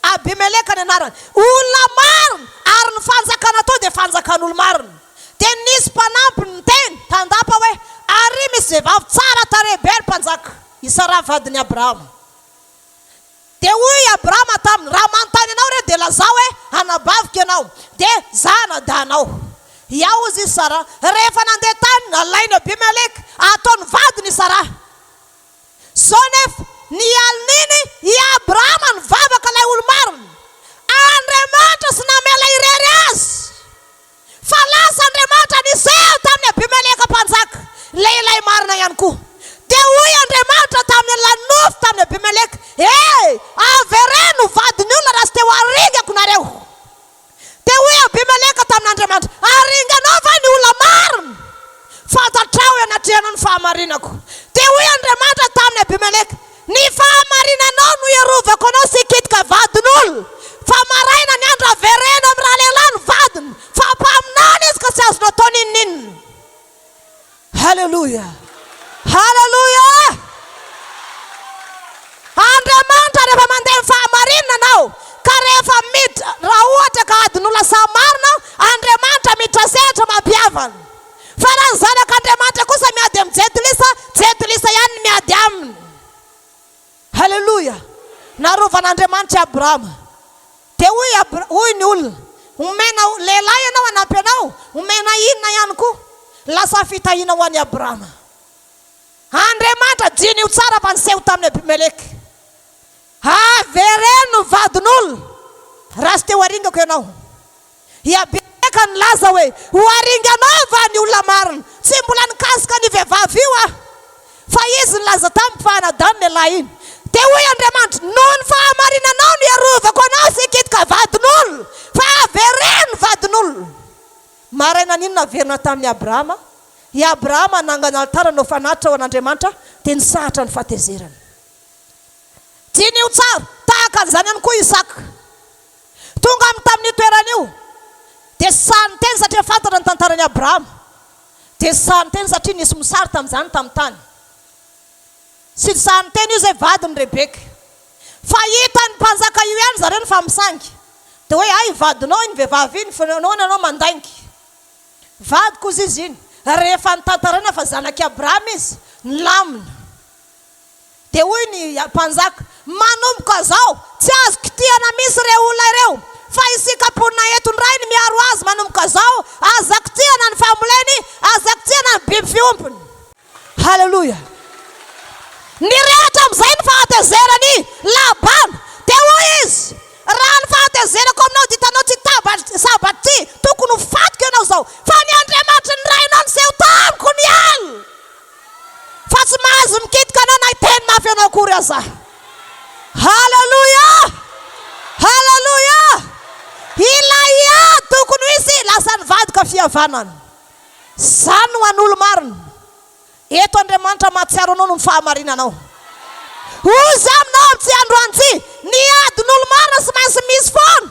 Abimeleka ny anarany, olona marina, ary ny fanjakana tao dia fanjakan'olo marina. Dia nisy mpanampy ny teny tandapa hoe ary misy vehivavy tsara tarehibe ry mpanjaka, Isara vadiny Abrahama. Dia hoy Abrahama taminy, raha manontany anao re dia lazao hoe anabavika ianao, dia zana-danao. Iao izy Isara. Rehefa nandeha tany nalainy Abimeleka ataony vadiny Isara. So nefa ny alininy i Abrahama nivavaka ilay olo marina, Andriamanitra sy namela irery azy. Fa lasa Andriamanitra niseho tamin'ny Abimeleka mpanjaka, lehilahy marina ihany koa. Dia hoy Andriamanitra tamin'ny lanofy tamin'ny Abimeleka, avereno vadiny olona raha sy teo aringako nareo. Dia hoy Abimeleka tamin'Andriamanitra, aringanao va ny olona marina, fantatrao ianatrehana ny fahamarinako. Dia hoy Andriamanitra tamin'ny Abimeleka, ny fahamarinanao no iarovako anao sy hikitika vadin'olo. Fa maraina ny andro avereno amin'ny raha lehilahy ny vadiny, fa mpaminany izy ka tsy azonao atao ninninina. Halleluja. Halleluja. Andriamanitra rehefa mandeha ny fahamarinana anao, ka rehefa miditra, raha ohatra ka adin'olona samy marina, Andriamanitra miditra sehatra mampiavana. Fa raha ny zanak'Andriamanitra kosa miady amin'ny jedilisa ihany miady aminy. Halleluja. Narovan'Andriamanitra Abrahama. Dia hoy ny olona, omena lehilahy ianao anampy anao, omena inona ihany koa, lasa fitahiana ho an'i Abrahama. Andriamanitra diny io tsara fa niseho tamin'ny Abimeleka, avereno vadin'olona raha sy teo aringako ianao. I Abimeleka nilaza hoe ho aringanao va ny olona marina, tsy mbola nikasika ny vehivavy io fa izy nilaza tamin'ny fahanadany lehilahy iny. Dia hoy Andriamanitra, noho ny fahamarinanao no iarovako anao sy hikitika vadin'olona, fa avereno vadin'olona. Maraina n'inona averina tamin'ny Abrahama? I Abrahama nangana altara no fanatitra ho an'Andriamanitra, dia nisahatra ny fahatezerana. Tiany io tsara, tahaka an'izany ihany koa Isaka. Tonga amin'ny tamin'ny toerana io, dia sahany teny satria fantatra ny tantaran'i Abrahama. Dia sahany teny satria nisy misary tamin'izany tamin'ny tany. Sy sahany teny io izay vadiny Rebeka. Fa hitany mpanjaka io ihany zareo ny famisangy. Dia hoe ay vadinao iny vehivavy iny, fa anao mandaingy. Vadiko izy iny. Rehefa nitantarana fa zanak'i Abrahama izy, nilamina. Dia hoy ny mpanjaka, manomboka zao, tsy azo kitihana misy ireo olona ireo, fa isika ponina eto ndray ny miaro azy manomboka zao, aza kitihana ny famoleny, aza kitihana ny biby fiompony. Halleluja. Nirehatra amin'izay ny fahatezerany Labana. Dia hoy izy, raha ny fahatezerako aminao ditanao tsy sabaty, tokony ho fatiko ianao zao, fa ny Andriamanitra ny rainao niseho tamiko ny alina, fa tsy mahazo mikitika mafy anao kory aza. Haleluya, haleluya. Ilay tokony izy lasa nivadika fihavanana. Zany ho an'olo marina. Eto Andriamanitra mahatsiaro anao no fahamarinanao. Ozy aminao amin'ny tsy androantsy ny adin'olo marina sy maintsy misy foana.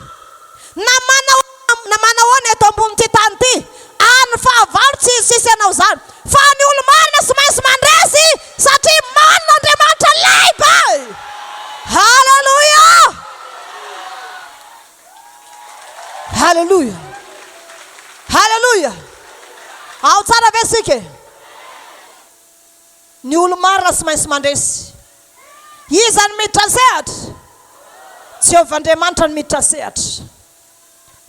Na manahoana eto ambony ty tany ty. Any fahavalo tsy sisy anao zany. Fa ny olo marina sy maintsy mandresy satria manana Andriamanitra lehibe. Haleluya, haleluya, haleluya. Ao tsara ve sika? Ny olo marina sy maintsy mandresy. Iza ny miditra sehatra? Jehovahandriamanitra ny miditra sehatra.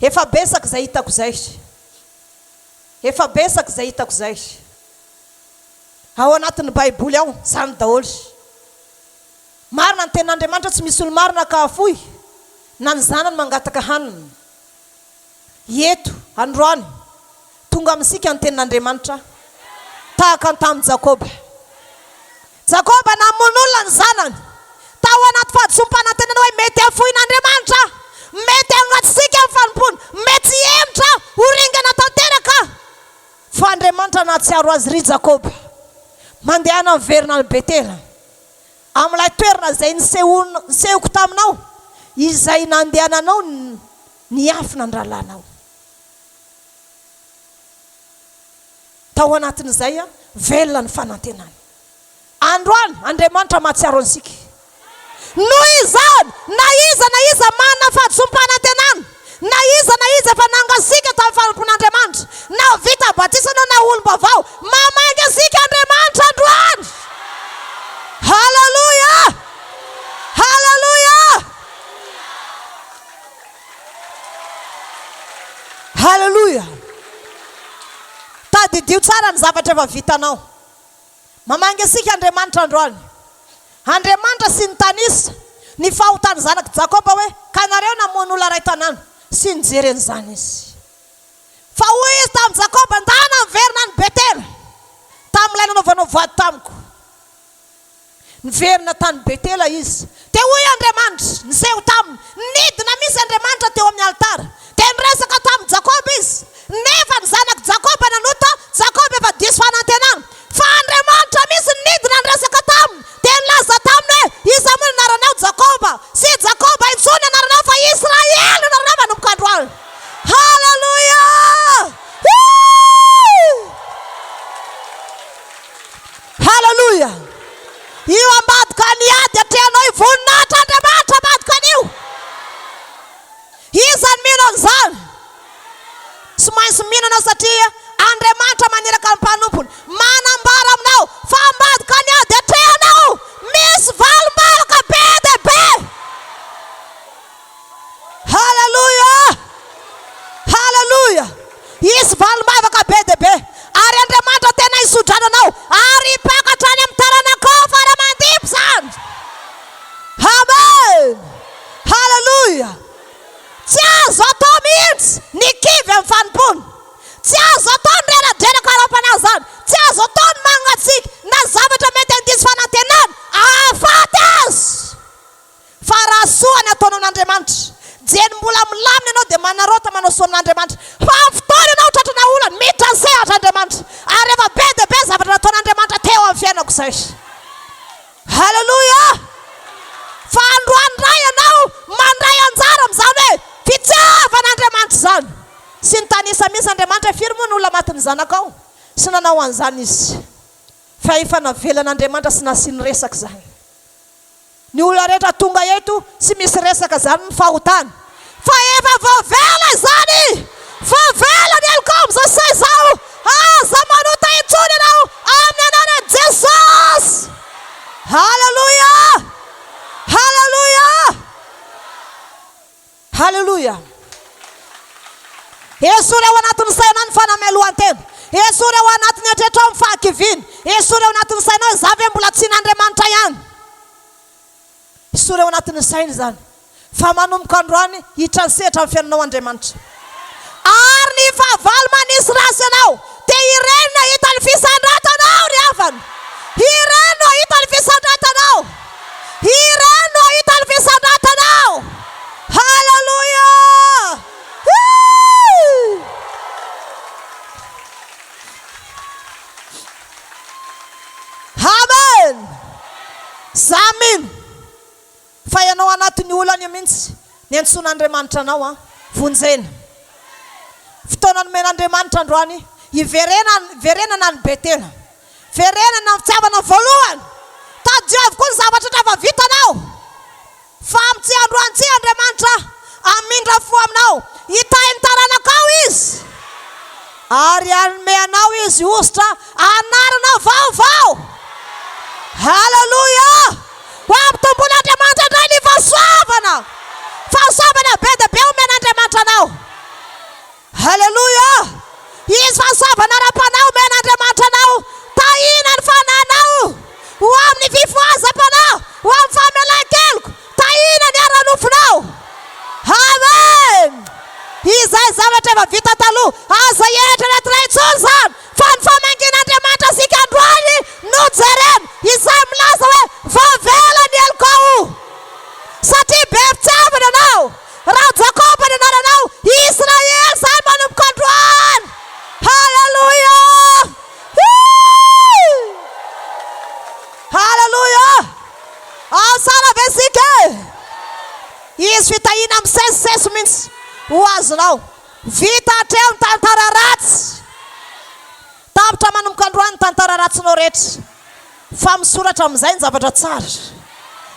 Efa besaka izay hitako zay. Efa besaka izay hitako zay. Ao anatin'ny Baiboly ao zany daholo. Marina ny ten'Andriamanitra, tsy misy olo marina ka afoy na ny zanany mangataka hanina. Eto androany tonga amintsika ny ten'Andriamanitra tahaka ny tamin'i Jakoba. Jakoba namon'olona ny zanany tao anaty fahadisom-panantenana hoe mety afoin'Andriamanitra, mety angatsika amin'ny fanompony, mety hemitra horingana tanteraka. Fa Andriamanitra nahatsiaro azy ry Jakoba mandehana amin'ny Miverena ny Betela. Amin'ilay toerana izay nisehoko taminao, izay nandehananao ny afina ny rahalanao. Tao anatin'izay velona ny fanantenana. Androany Andriamanitra mahatsiaro ansika. Noho izany na iza manana fahadisom-panantenana, na iza efa nangasika tamin'ny fanompon'Andriamanitra, na vita batisana na olom-bavao, mamainga asika Andriamanitra androany. Haleluya, haleluya, haleluya. Tadidio tsara ny zavatra efa vitanao. Mamainga asika Andriamanitra androany. Andriamanitra sy ny tanisa ny fahotany zanaka Jakoba hoe ka nareo namono olona ray tanàna, sy nijereny zany izy. Fa hoy izy tamin'ny Jakoba, ndana Miverena ny Betela tamin'ilay nanaovanao vady tamiko. Miverena tany Betela izy. Te hoy Andriamanitra niseho taminy, nidina misy Andriamanitra teo amin'ny altara. Te niresaka tamin'ny Jakoba izy. Nefa ny zanaka Jakoba nanota, Jakoba efa diso fanantenana. Fa Andriamanitra misy nidina niresaka taminy. Te nilaza taminy hoe iza moa anaranao Jakoba, sy Jakoba intsony anaranao fa Israely anaranao manomboka androany. Haleluya! Haleluya! Io ambadika ny ady atrehanao ivoninahitra Andriamanitra ambadika an'io. Iza ny mino an'izany? Sy maintsy mino anao satria Andriamanitra maneraka ny mpanompony manambara aminao fa ambadika ny ady atrehanao misy valom-bavaka be dia be. Haleluya, haleluya. Isy valom-bavaka be dia be, ary Andriamanitra tena isodrananao ary ipakatra any amin'ny taranakao fara-mandimby zany. Amen, haleluya. Tsy azo atao mihitsy ny kivy amin'ny fanompony, tsy azo atao ny reradrenaka ara-panahy zany, tsy azo atao ny mangatsiaka na zavatra mety andiso fanantenana ahafaty azy. Fa raha soa ny ataonao n'Andriamanitra, jeny mbola milamina ianao dia manarota manao soa n'Andriamanitra. Fa amin'ny fotoana ianao tratrana olana miditra ny sehatra Andriamanitra, ary efa be dia be zavatra nataon'Andriamanitra teo amin'ny fiainako zay. Haleluya. Fa androany ray ianao mandray anjara amin'izany hoe fitiavan'Andriamanitra zany. Sy ny tanisa misy Andriamanitra firy moa ny olona matin'ny zanakao, sy nanao an'izany izy. Fa efa navelan'Andriamanitra sy nasiany resaka zany. Ny olona rehetra tonga eto sy misy resaka zany ny fahotany. Fa efa voavela izany, voavela ny alika amin'izao say izao. Aza manota intsony ianao amin'ny anaran'i Jesosy. Haleluya, haleluya, haleluya. Esory ao anatin'ny saina ny fanamelohan-tena. Esory ao anatin'ny etrehtra amin'ny fahakiviana. Esory ao anatin'ny saina hoe zavy mbola tsy n'Andriamanitra ihany. Esory ao anatin'ny saina zany. Fa manomboka androany hitra ny sehatra amin'ny fiainanao Andriamanitra. Ary ny fahavalo manisy rasy ianao, te ireny no hita ny fisandratanao ry havana. Ireny no hita ny fisandratanao. Zamin fa ianao anatin'ny olana mihitsy ny antsoan'Andriamanitra anao a vonjena. Fotoana nomen'Andriamanitra androany Miverena na ny Betela. Miverena na fitiavana voalohany. Tadio avokoa ny zavatra rehefa vitanao. Fa amin'ity androany ity Andriamanitra amindra fo aminao. Hitahiny taranakao izy. Ary anome anao izy ositra anarana vaovao. Haleluya! Ho ampitomboan'Andriamanitra indray ny fahasoavana. Fahasoavana be dia be omen'Andriamanitra anao. Haleluya! Izy fahasoavana ara-panao omen'Andriamanitra anao. Tahina ny fananao. Ho amin'ny fifoazam-panao. Ho amin'ny famelan-keloko. Tahina ny ara-nofonao. Amen! Izay zavatra efa vita taloha. Aza entrana traitsony izany. Fa ny famangin'Andriamanitra sika androany no jerena. Izay milaza hoe vavela ny elokao. Satria be mpitiavana anao. Raha Jakoba ny anaranao. Israel izay manomboka androany. Haleluya! Haleluya! Ao sara ve sika? Izy fitahina amin'ny sesisesy mihitsy ho azonao. Vita hatreo ny tantara ratsy. Tapitra manomboka androany ny tantara ratsinao rehetra. Fa misoratra amin'izay ny zavatra tsara.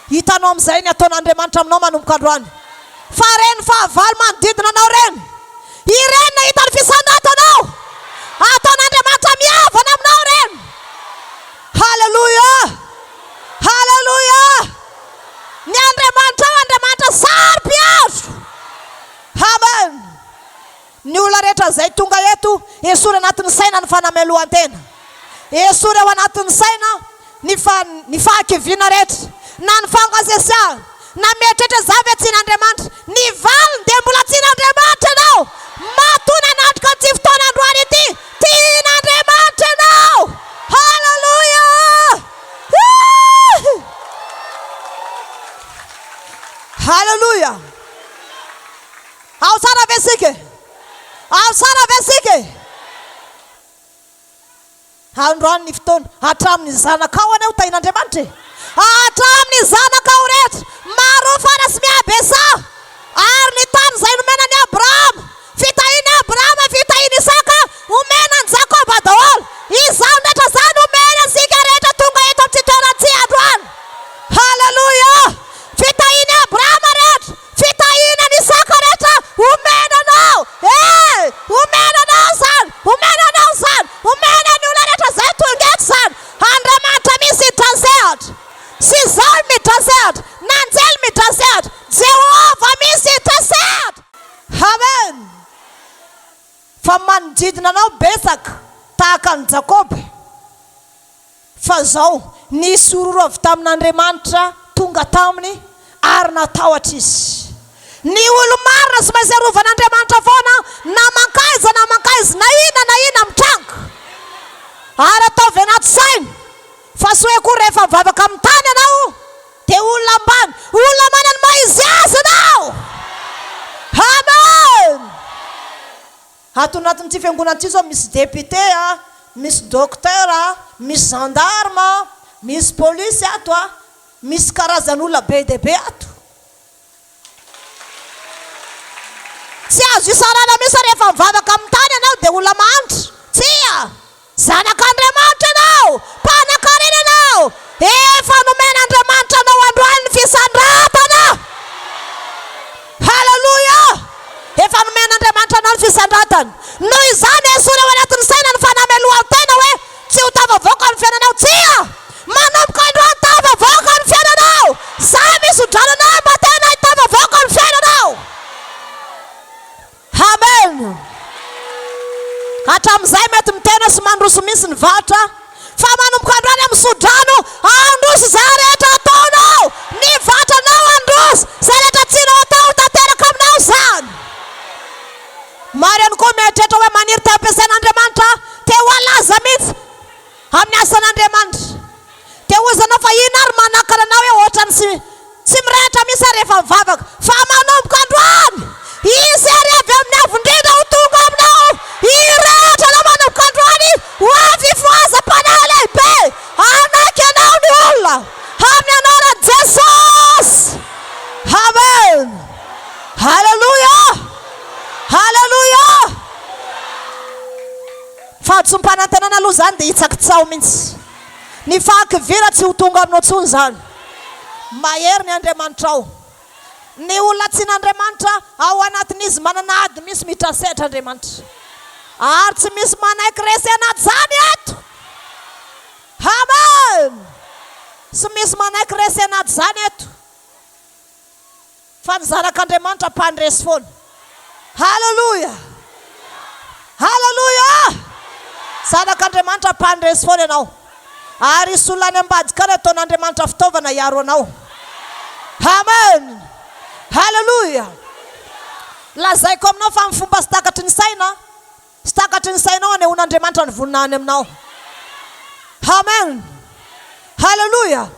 Hitanao amin'izay ny ataon'Andriamanitra aminao manomboka androany. Fa reny fahavalo manodidina anao reny. Ireny na hitany fisandratanao. Ataon'Andriamanitra mihavana aminao reny. Haleluya! Haleluya! Ny Andriamanitra sary-piandro. Amen. Ny olona rehetra izay tonga eto esory anatin'ny saina ny fanamelohan-tena. Esory ao anatin'ny saina ny fahakiviana rehetra. Na ny fangazesiahana. Na mieritreritra zavatra tsian'Andriamanitra. Ny valiny dia mbola tsian'Andriamanitra ianao. Matona natrika an'ity fotoana androany ity. Tian'Andriamanitra ianao. Haleluya! Haleluya! Ao sara ve sika? Ao sara ve sika? Androany ny fotoana hatramin'ny zanakao anao tahin'Andriamanitra. Hatramin'ny zanakao rehetra. Maro farasy miabesa. Ary ny tany izay nomenan'i Abrahama. Fitahian'i Abrahama, fitahian'i Isaka, omenan'i Jakoba daholo. Izany rehetra izany omena sika rehetra tonga eto amin'ity toeran'ity androany. Haleluya! Fitahian'i Abrahama rehetra. Fitahian'i Isaka rehetra. Omenanao. Omenanao izany. Omenanao izany. Omenan'ny olona rehetra izay tonga eto izany. Andriamanitra misy hidrazehatra. Sy izaho midrazehatra. Nanjely midrazehatra. Jehova misy hidrazehatra. Amen. Fa manodidina anao betsaka tahaka ny Jakoba. Fa zao nisy ororo avy tamin'Andriamanitra tonga taminy ary natahotra izy. Ny olo marina sy maintsy arovan'Andriamanitra foana na mankaiza na ina mitranga. Ary ataovy anaty saina. Fa sy hoe koa rehefa mivavaka amin'ny tany ianao dia olona ambany. Olona manana maizy azy ianao. Amen. Ato anatin'ity fiangonana ity zao misy député, misy docteur, misy gendarme, misy polisy ato, misy karazan'olona be dia be ato. Tsy azo isarana mihitsy rehefa mivavaka amin'ny tany ianao dia olona mahantra. Tsia, zanak'Andriamanitra ianao, mpanan-karena ianao. Efa nomen'Andriamanitra anao androany ny fisandratana. Haleluya! Efa nomen'Andriamanitra anao ny fisandratana. Noho izany esory ao anatin'ny saina ny fanamelohan-tena hoe tsy ho tavavoaka ny fiainanao. Tsia, manomboka androany tavavoaka ny fiainanao. Zaho misy hodranana mba tena hitavavoaka ny fiainanao. Amen. Hatramin'izay mety mitena sy mandroso misy ny vatra. Fa manomboka androany amin'ny sodrano androso izay rehetra ataonao. Ny vatranao androso. Izay rehetra tianao atao tanteraka aminao izany. Maro ihany koa mieritreritra hoe maniry te ampiasain'Andriamanitra. Te ho alaza mihitsy amin'ny asan'Andriamanitra. Te hozanao fa ino ary manakana anao hoe ohatrany tsy mirehitra mihitsy rehefa mivavaka. Fa manomboka androany izy ary avy amin'ny avondrina ho tonga aminao. Irehatra anao manomboka androany ho avy foazam-panahy lehibe. Anaky anao ny olona. Amin'ny anao mahitsaka tsao mihitsy. Ny fahankivira tsy ho tonga aminao tsony zany. Mahery ny Andriamanitra ao. Ny olona tsy n'Andriamanitra ao anatin'izy manana ady misy mitrasetra Andriamanitra. Ary tsy misy manaiky resy anaty zany eto. Amen. Tsy misy manaiky resy anaty zany eto. Fa ny zanak'Andriamanitra mpandresy foana. Haleluya. Haleluya. Zanak'Andriamanitra mpandresy foana ianao. Ary isy olona any ambadika any ataon'Andriamanitra fitaovana hiaro anao. Amen. Haleluya. Lazaiko aminao fa amin'ny fomba sy takatry ny saina. Sy takatry ny sainao anehoan'Andriamanitra ny voninahiny aminao. Amen. Haleluya.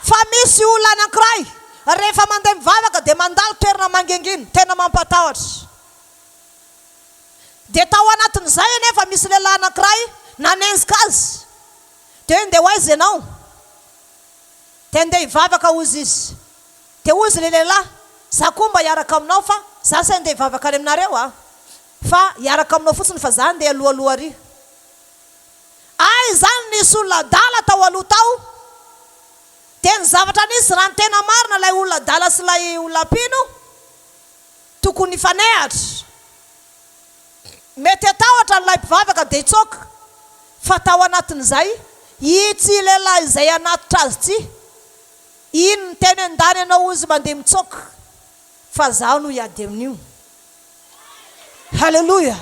Fa misy olona anankiray rehefa mandeha mivavaka dia mandalo toerana mangingina tena mampatahotra. Dia tao anatin'izay anefa misy lehilahy anankiray nanenjika azy. Dia hoe ndeha hoaiza ianao? Dia ndeha hivavaka hozy izy. Dia hozy le lehilahy, za koa mba hiaraka aminao fa za sy ndeha hivavaka any aminareo fa hiaraka aminao fotsiny fa za ndeha alohaloha ary. Ay zany nisy olona dala tao aloha tao. Dia ny zavatra nisy raha ny tena marina ilay olona dala sy ilay olona pino tokony hifanehatra. Mety atahotra n'ilay mpivavaka dia hitsoaka. Fa tao anatin'izay itsy lehilahy izay anatitra azy ity. Ino ny teny endany ianao izy mandeha mitsoaka fa zaho no hiady amin'io. Haleluya.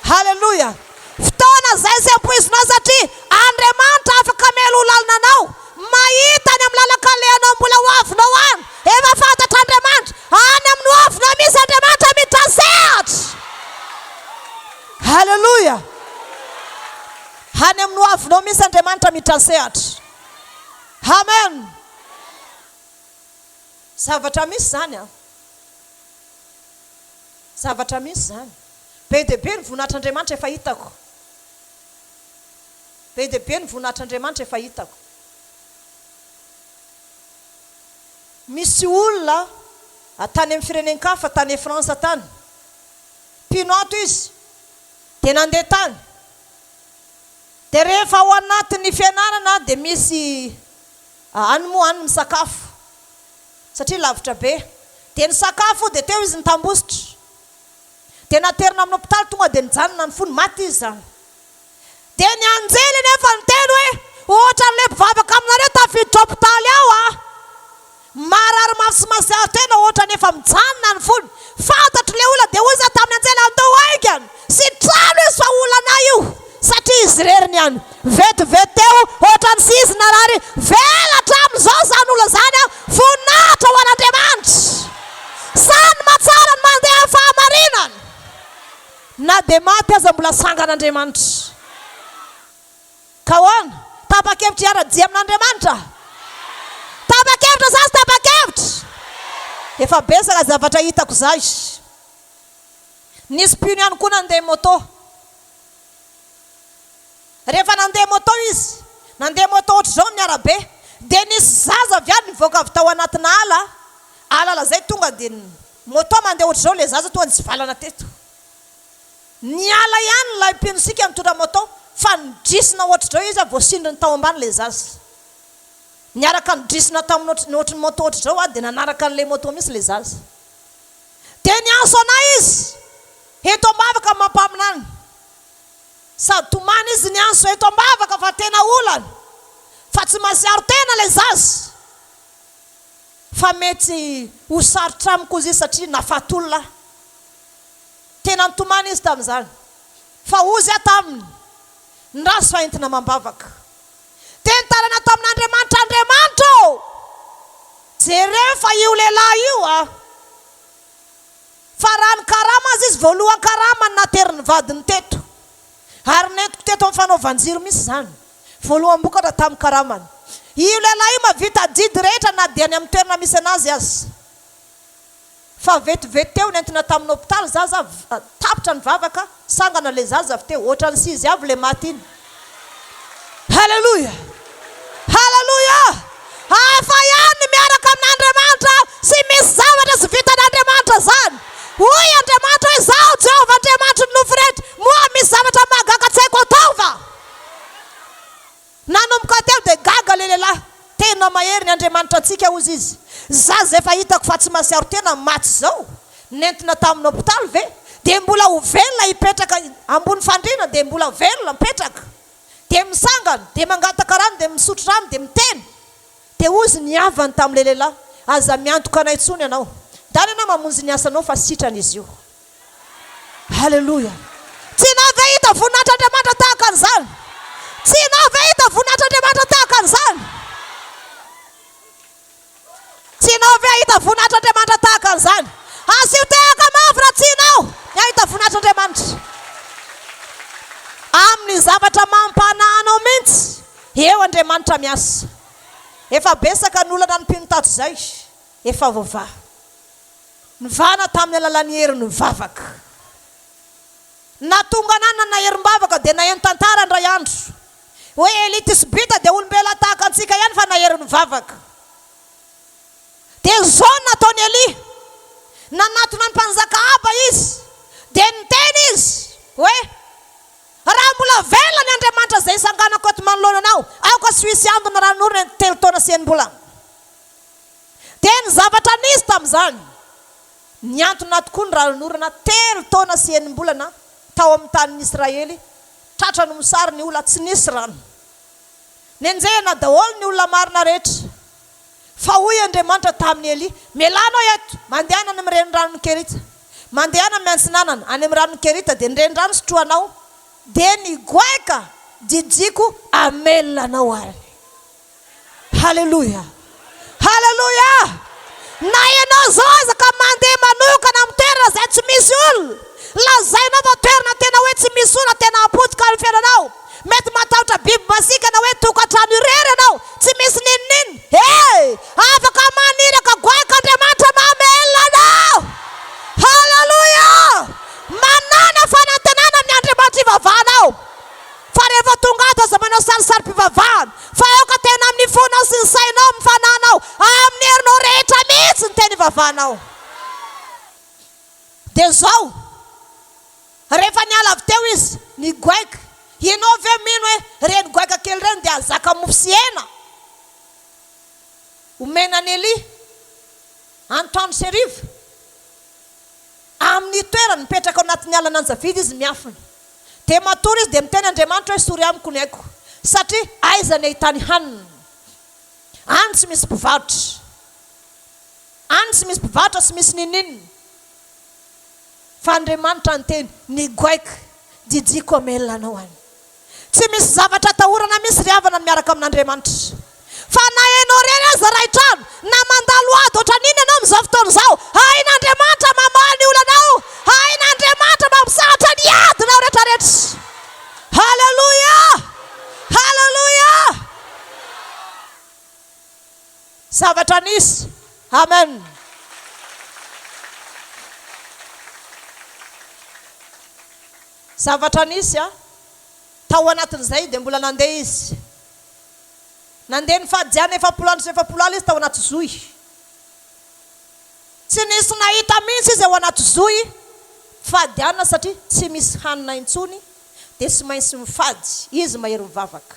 Haleluya. Fotoana zay sy ampoizinao satria Andriamanitra afaka melo lalina anao. Mahita any amin'ny lalakalehanao mbola hoavinao any. Efa fantatra Andriamanitra. Any amin'ny hoavinao misy Andriamanitra mitrasehatra. Haleluya. Any amin'ny hoavinao misy Andriamanitra mitrasehatra. Amen. Zavatra misy zany Zavatra misy zany. Be dia be ny voninahitr'Andriamanitra efa hitako. Be dia be ny voninahitr'Andriamanitra efa hitako. Misy olona tany amin'ny firenenkafa tany Fransa tany. Pinoto izy. Dia nandeha tany. Dia rehefa ao anatin'ny fianarana dia misy hanimo misakafo. Satria lavitra be. Dia ny sakafo dia teo izy nitambositra. Dia naterina amin'ny hôpitaly tonga dia nijanona ny fony maty izy zany. Dia ny anjely nefa niteny hoe ohatran'ilay mpivavaka aminareo tafiditra hôpitaly ao marary mafy sy masiaho tena ohatra nefa mijanona ny fony. Fantatry ilay olona dia hoy izy tamin'ny anjely andao aingany. Sy trano izy fa olana io. Satria izy reriny ihany. Vetivety teo ohatran'ny sizy narary. Velatra amin'izao zany olona zany voninahitra ho an'Andriamanitra. Sany matsara ny mandeha fahamarinana. Na dia maty aza mbola sangan'Andriamanitra. Ka hoana tapa-kevitra hiara-dia amin'Andriamanitra. Tapa-kevitra zany sy tapa-kevitra. Efa besaka zavatra hitako zay. Nisy pino ihany koa nandeha moto. Rehefa nandeha moto izy, nandeha moto ohatr'izao amin'ny arabe, dia nisy zaza avy any nivoaka avy tao anatina ala zay tonga dia moto mandeha ohatr'izao ilay zaza tonga dia tsy valana teto. Ny ala ihany ilay pinosika mitondra moto fa nidrisina ohatr'izao izy voasindry ny tao ambany ilay zaza. Niaraka nidrisina tamin'ny ohatr'ny moto ohatr'izao dia nanaraka an'ilay moto misy ilay zaza. Dia nianso anay izy eto ambavaka Mpaminany. Sady tomany izy nianso eto ambavaka fa tena olana. Fa tsy masiaro tena ilay zaza. Fa mety ho sarotra amiko izy satria nafatolona. Tena nitomany izy tamin'izany. Fa ozy taminy ny raso fa entina mambavaka. Tena tarana tamin'Andriamanitra. Andriamanitra jereo fa io lehilahy io fa raha ny karama azy izy voalohany karama ny nateriny vadiny teto. Ary nentiko teto amin'ny fanaovanjiro misy zany. Voalohany bokatra tamin'ny karamany. Io lehilahy io mavita didy rehetra na dia any amin'ny toerana misy anazy azy. Fa vetivety teo nentina tamin'ny hôpitaly zaza tapitra ny vavaka sangana le zaza avy teo ohatran'ny sizy avy le maty iny. Haleluya. Haleluya. Fa ihany miaraka amin'Andriamanitra sy misy zavatra sy vitan'Andriamanitra zany. Hoy Andriamanitra hoe zaho Jehovah Andriamanitra ny nofo rehetra. Moa misy zavatra mahagaga tsy haiko ataova. nanomboka teo dia gaga le lehilahy. Tena mahery ny Andriamanitra antsika hozy izy. Za zay fa hitako fa tsy masiaro tena maty zao. Nentina tamin'ny hôpitaly ve? Dia mbola ho velona hipetraka ambony fandriana dia mbola velona mipetraka. Dia misangana, dia mangataka rano, dia misotro rano, dia miteny. Dia hozy niavany tamin'le lehilahy. Aza miantoka anay intsony ianao. Dany ianao mamonjy ny asanao fa sitrana izy io. Halleluja. Tsy navy hita voninahitra Andriamanitra tahaka an'izany. Tsy navy hita voninahitra Andriamanitra tahaka an'izany. Tsy navy hita voninahitra Andriamanitra tahaka an'izany. Asio tehaka mafy raha tsinao hita voninahitra Andriamanitra. Amin'ny zavatra mampananao mihitsy, eo Andriamanitra miasa. Efa besaka ny olana ny mpino zay. Efa voava. Nivana tamin'ny alalan'ny hery nivavaka. Natonga anana na herim-bavaka dia na tantara ndray andro. Hoe elity sy bita dia olombelona tahaka antsika ihany fa na hery nivavaka. Dia zao nataony Eli. Nanatona ny mpanjaka Aba izy. Dia niteny izy hoe raha mbola velona ny Andriamanitra zay sanganako eto manoloana anao, aoka sy hisy andona ranorina 3 taona sy 9 Dia ny zavatra nisy tamin'izany. Niantona tokoa ny ranorina 3 taona sy 9 tao amin'ny tanin'ny Israely. Tratra no misary ny olona tsy nisy rano. Nenjehana daholo ny olona marina rehetra. Fa hoy Andriamanitra tamin'ny Eli, melanao eto, mandehana any amin'ny renirano Kerita. Mandehana amin'ny antsinanana any amin'ny rano Kerita dia ny renirano sotroanao. Dia ny goaika jijiko amelanao ary. Halleluja. Halleluja. Na ianao zao aza ka mandeha manokana amin'ny toerana izay tsy misy olona. Lazainao fa toerana tena hoe tsy misy olona, tena apotika ny fiainanao. Mety matahotra biby masika na hoe tokantrano irery ianao, tsy misy ninonino. Hey! Afaka maniraka goaika Andriamanitra mamelona anao. Halleluja. Manana fanantenana amin'ny Andriamanitra ivavahanao. Fa rehefa tonga ato aza manao sarisary mpivavahana. Fa eoka tena amin'ny fonao sy ny sainao mifananao. Amin'ny herinao rehetra mihitsy ny tena ivavahanao. Dia zao, rehefa niala avy teo izy, ny goaika. Ianao ve mino hoe reny goaika kely reny dia azaka mofo sy hena. Omenany Eli antrano sy hariva. Amin'ny toerana mipetraka ao anatin'ny alana an-javidy izy miafina. Dia matory izy dia miteny Andriamanitra hoe sory amiko ny aiko. Satria aiza ny ahitany hanina. Any tsy misy mpivarotra. Any tsy misy mpivarotra sy misy ninino. Fa Andriamanitra anteny ny goaika jijiko amelona anao any. Tsy misy zavatra atahorana misy riavana miaraka amin'Andriamanitra. Fa na ianao reny aza raitrano na mandalo ady oatra niny ianao amin'izao fotoana izao, hain'Andriamanitra mamaly ny olanao, hain'Andriamanitra mampisahatra ny adinao rehetrarehetra. Halleluja. Halleluja. Zavatra nisy. Amen. Zavatra nisy tao anatin'izay dia mbola nandeha izy. Nandeha ny fadiana 7 izy tao anaty zoy. Tsy nisy nahita mihitsy izy ao anaty zoy fadiana satria tsy misy hanina intsony dia tsy maintsy mifady izy mahery mivavaka.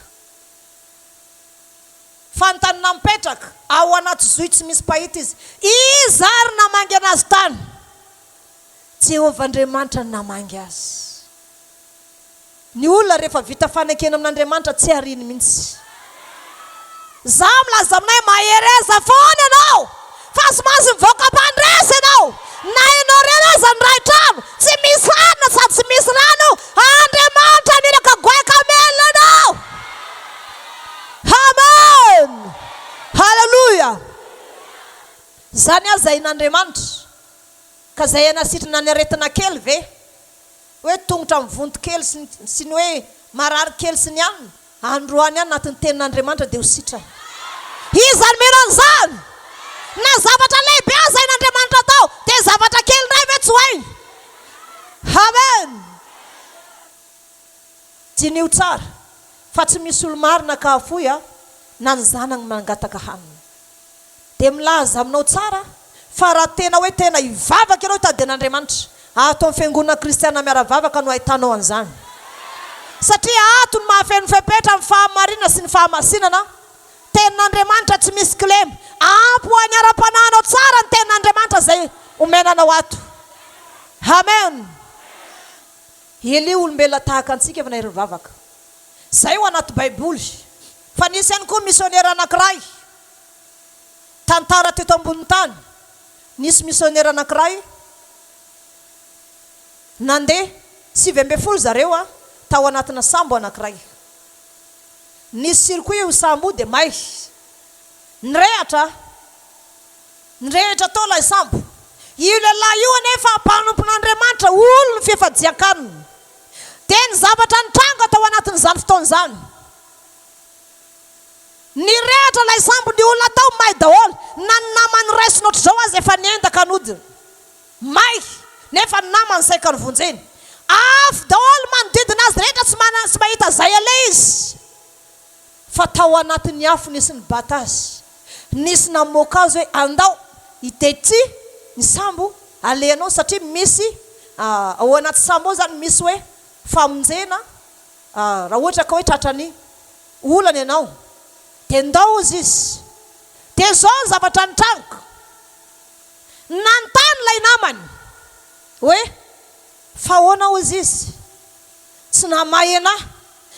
Fantanina mipetraka ao anaty zoy tsy misy pahita izy. Izy ary namangy anazy tany. Jehovahandriamanitra namangy azy. Ny olona rehefa vita fanekena amin'Andriamanitra tsy hariny mihitsy. Za milaza aminay mahereza foana ianao. Fa sy maintsy mivoaka Adresse ianao. Na ianao reny aza ny ray trano, tsy misy hanina sady tsy misy rano, Andriamanitra niraka goaika amelona anao. Amen. Halleluja. Zany aza in'Andriamanitra. Ka zay anasitrana ny aretina kely ve? Hoe tongotra mivonto kely sy ny hoe marary kely sy ny anina. Androany ihany anatin'ny tenin'Andriamanitra dia ho sitrana. Izy mino an'izany. Na zavatra lehibe aza in'Andriamanitra atao dia zavatra kely ray ve tsy ho hainy. Amen. Jinio tsara fa tsy misy olo marina ka afoy na ny zanany mangataka hanina. Dia milaza aminao tsara fa raha tena hoe tena hivavaka ianao hitadian'Andriamanitra, ato amin'ny fiangonana kristiana miaravavaka no ahitanao an'izany. Satria ato ny mahafeno fepetra amin'ny fahamarinana sy ny ny fahamasinana. Tenin'Andriamanitra tsy misy klem. Ampy ho any ara-pananao tsara ny tenin'Andriamanitra zay omenanao ato. Amen. Eli olombelona tahaka antsika efa nahery vavaka. Zay ho anaty baiboly. Fa nisy ihany koa misionera anankiray. Tantara teto ambony tany. Nisy misionera anankiray. Nandeha 7 zareo tao anatina sambo anankiray. Nisy sirkoy io sambo dia may. Nirehatra tao ilay sambo. Io lehilahy io anefa mpanompon'Andriamanitra olo ny fifadiakaniny. Dia ny zavatra nitranga tao anatin'izany fotoan'izany. Nirehatra ilay sambo ny olona tao may daholo. Na ny namany raisiny ohatr'izao azy efa niendaka anodina. May nefa ny namany saika nivonjeny. Afo daholo manodidina azy rehetra tsy mahita zay alay izy. Fa tao anatin'ny afo nisy ny bata azy. Nisy namoaka azy hoe andao itety ny sambo alenao satria misy ao anaty sambo ao zany misy hoe famonjena raha ohatra ka hoe tratrany olana ianao. Dia ndao izy. Dia zao ny zavatra nitranga. Nantany ilay namany hoe fa ahoana hozy izy tsy namay anahy,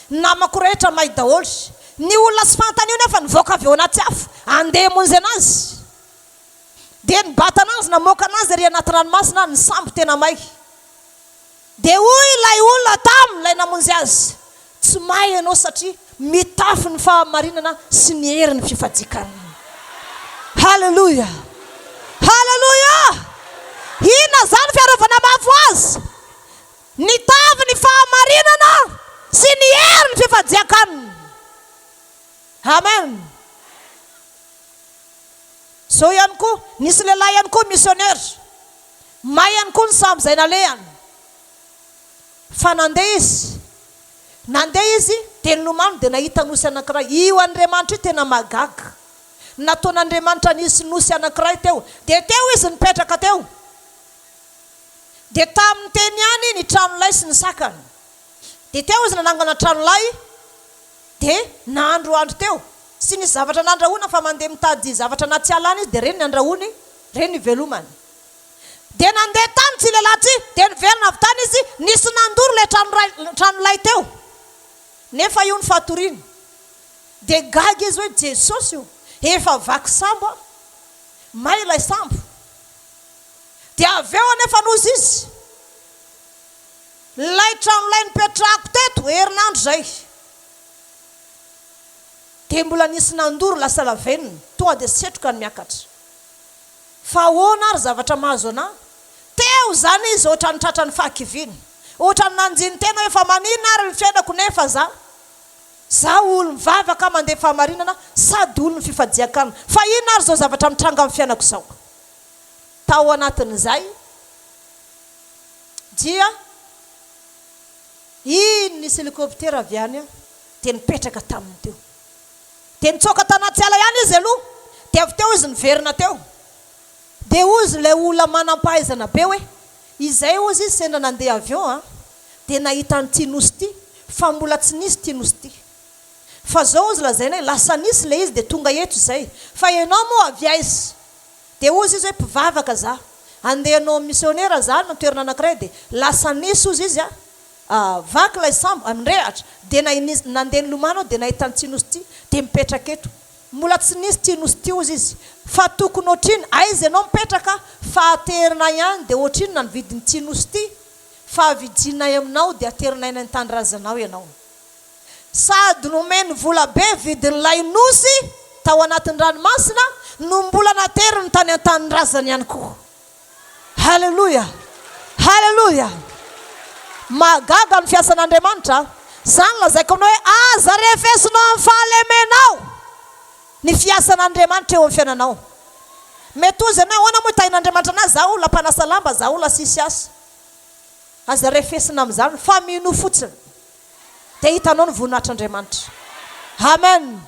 namako rehetra may daholo. Ny olona sy fantany io nefa nivoaka avy ao anaty afo andeha monjy anazy. Dia ny bata anazy namoaka anazy ary anaty ranomasina, ny sambo tena may. Dia hoy ilay olona tamilay namonjy azy, tsy may ianao satria mitafy ny fahamarinana sy ny herin'ny fifadikana. Halleluja. Halleluja. Inona zany fiarovana mafy azy? Nitavy ny fahamarinana sy ny herin'ny fifadiakana. Amen. So ihany koa nisy lehilahy ihany koa misionera. May ihany koa ny sambo zay nalehany. Fa nandeha izy dia nilomano dia nahita nosy anankiray. Io Andriamanitra io tena magaga. Nataon'Andriamanitra nisy nosy anankiray teo. Dia teo izy nipetraka teo. Dia tamin'ny teny ihany ny tranolay sy ny sakany. Dia teo izy nanangana tranolay. Dia nahandro teo. Sy nisy zavatra nandrahona fa mandeha mitady zavatra anaty alana izy dia reny nandrahony, reny velomany. Dia nandeha tany tsy lehilahy ty, dia niverina avy tany izy, nisy nandoro ilay tranolay teo. Nefa io ny fatoriany. Dia gaga izy hoe Jesosy io, efa vaky sambo may ilay sambo. Dia avy eo anefa nozy izy. Lay tranolay nipetrahako teto herinandro zay. Dia mbola nisy nandoro lasa laveniny, tonga dia setroka ny miakatra. Fa ahoana ary zavatra mahazo anahy? Teo zany izy ohatra ny tratra ny fahakiviany. Ohatra ny nanjiny tena hoe fa maninona ary ny fiainako nefa za olo mivavaka mandeha fahamarinana sady olo ny fifadiakana. Fa inona ary zao zavatra mitranga amin'ny fiainako zao? Tao anatin'izay dia iny nisy helikoptera avy any dia nipetraka taminy teo. Dia nitsoaka tanaty ala ihany izy aloha. Dia avy teo izy niverina teo. Dia ozy ilay olona manam-pahaizana be hoe izay ozy izy sendra nandeha avion dia nahita n'ity nosy ity fa mbola tsy nisy ity nosy ity. Fa zao ozy lazaina hoe lasa nisy ilay izy dia tonga eto izay. Fa ianao moa avy aiza? Dia ozy izy hoe mpivavaka za. Andehanao misionera za na toerana anankiray dia lasa nisy ozy izy vaky ilay sambo amin'rehatra. Dia nandeha nilomano dia nahita n'ity nosy ity dia mipetraka eto. Mbola tsy nisy ity nosy ity ozy izy. Fa tokony ohatriny aiza ianao mipetraka fa aterina ihany dia ohatriny na nividin'ity nosy ity. Fa avidinay aminao dia aterina eny an-tanindrazanao ianao. Sady nomeny vola be vidin'ilay nosy tao anatin'ny ranomasina no mbola nateriny tany an-tanindrazana ihany koa. Halleluja. Halleluja. Magaga ny fiasan'Andriamanitra. Zany lazaiko aminao hoe aza refesinao amin'ny fahalemenao ny fiasan'Andriamanitra eo amin'ny fiainanao. Mety ozy ianao ahoana moa tahin'Andriamanitra anazy za olona mpanasa lamba, za olona sisy asa. Aza refesina amin'izany fa mino fotsiny dia hitanao ny voninahitr'Andriamanitra. Amen.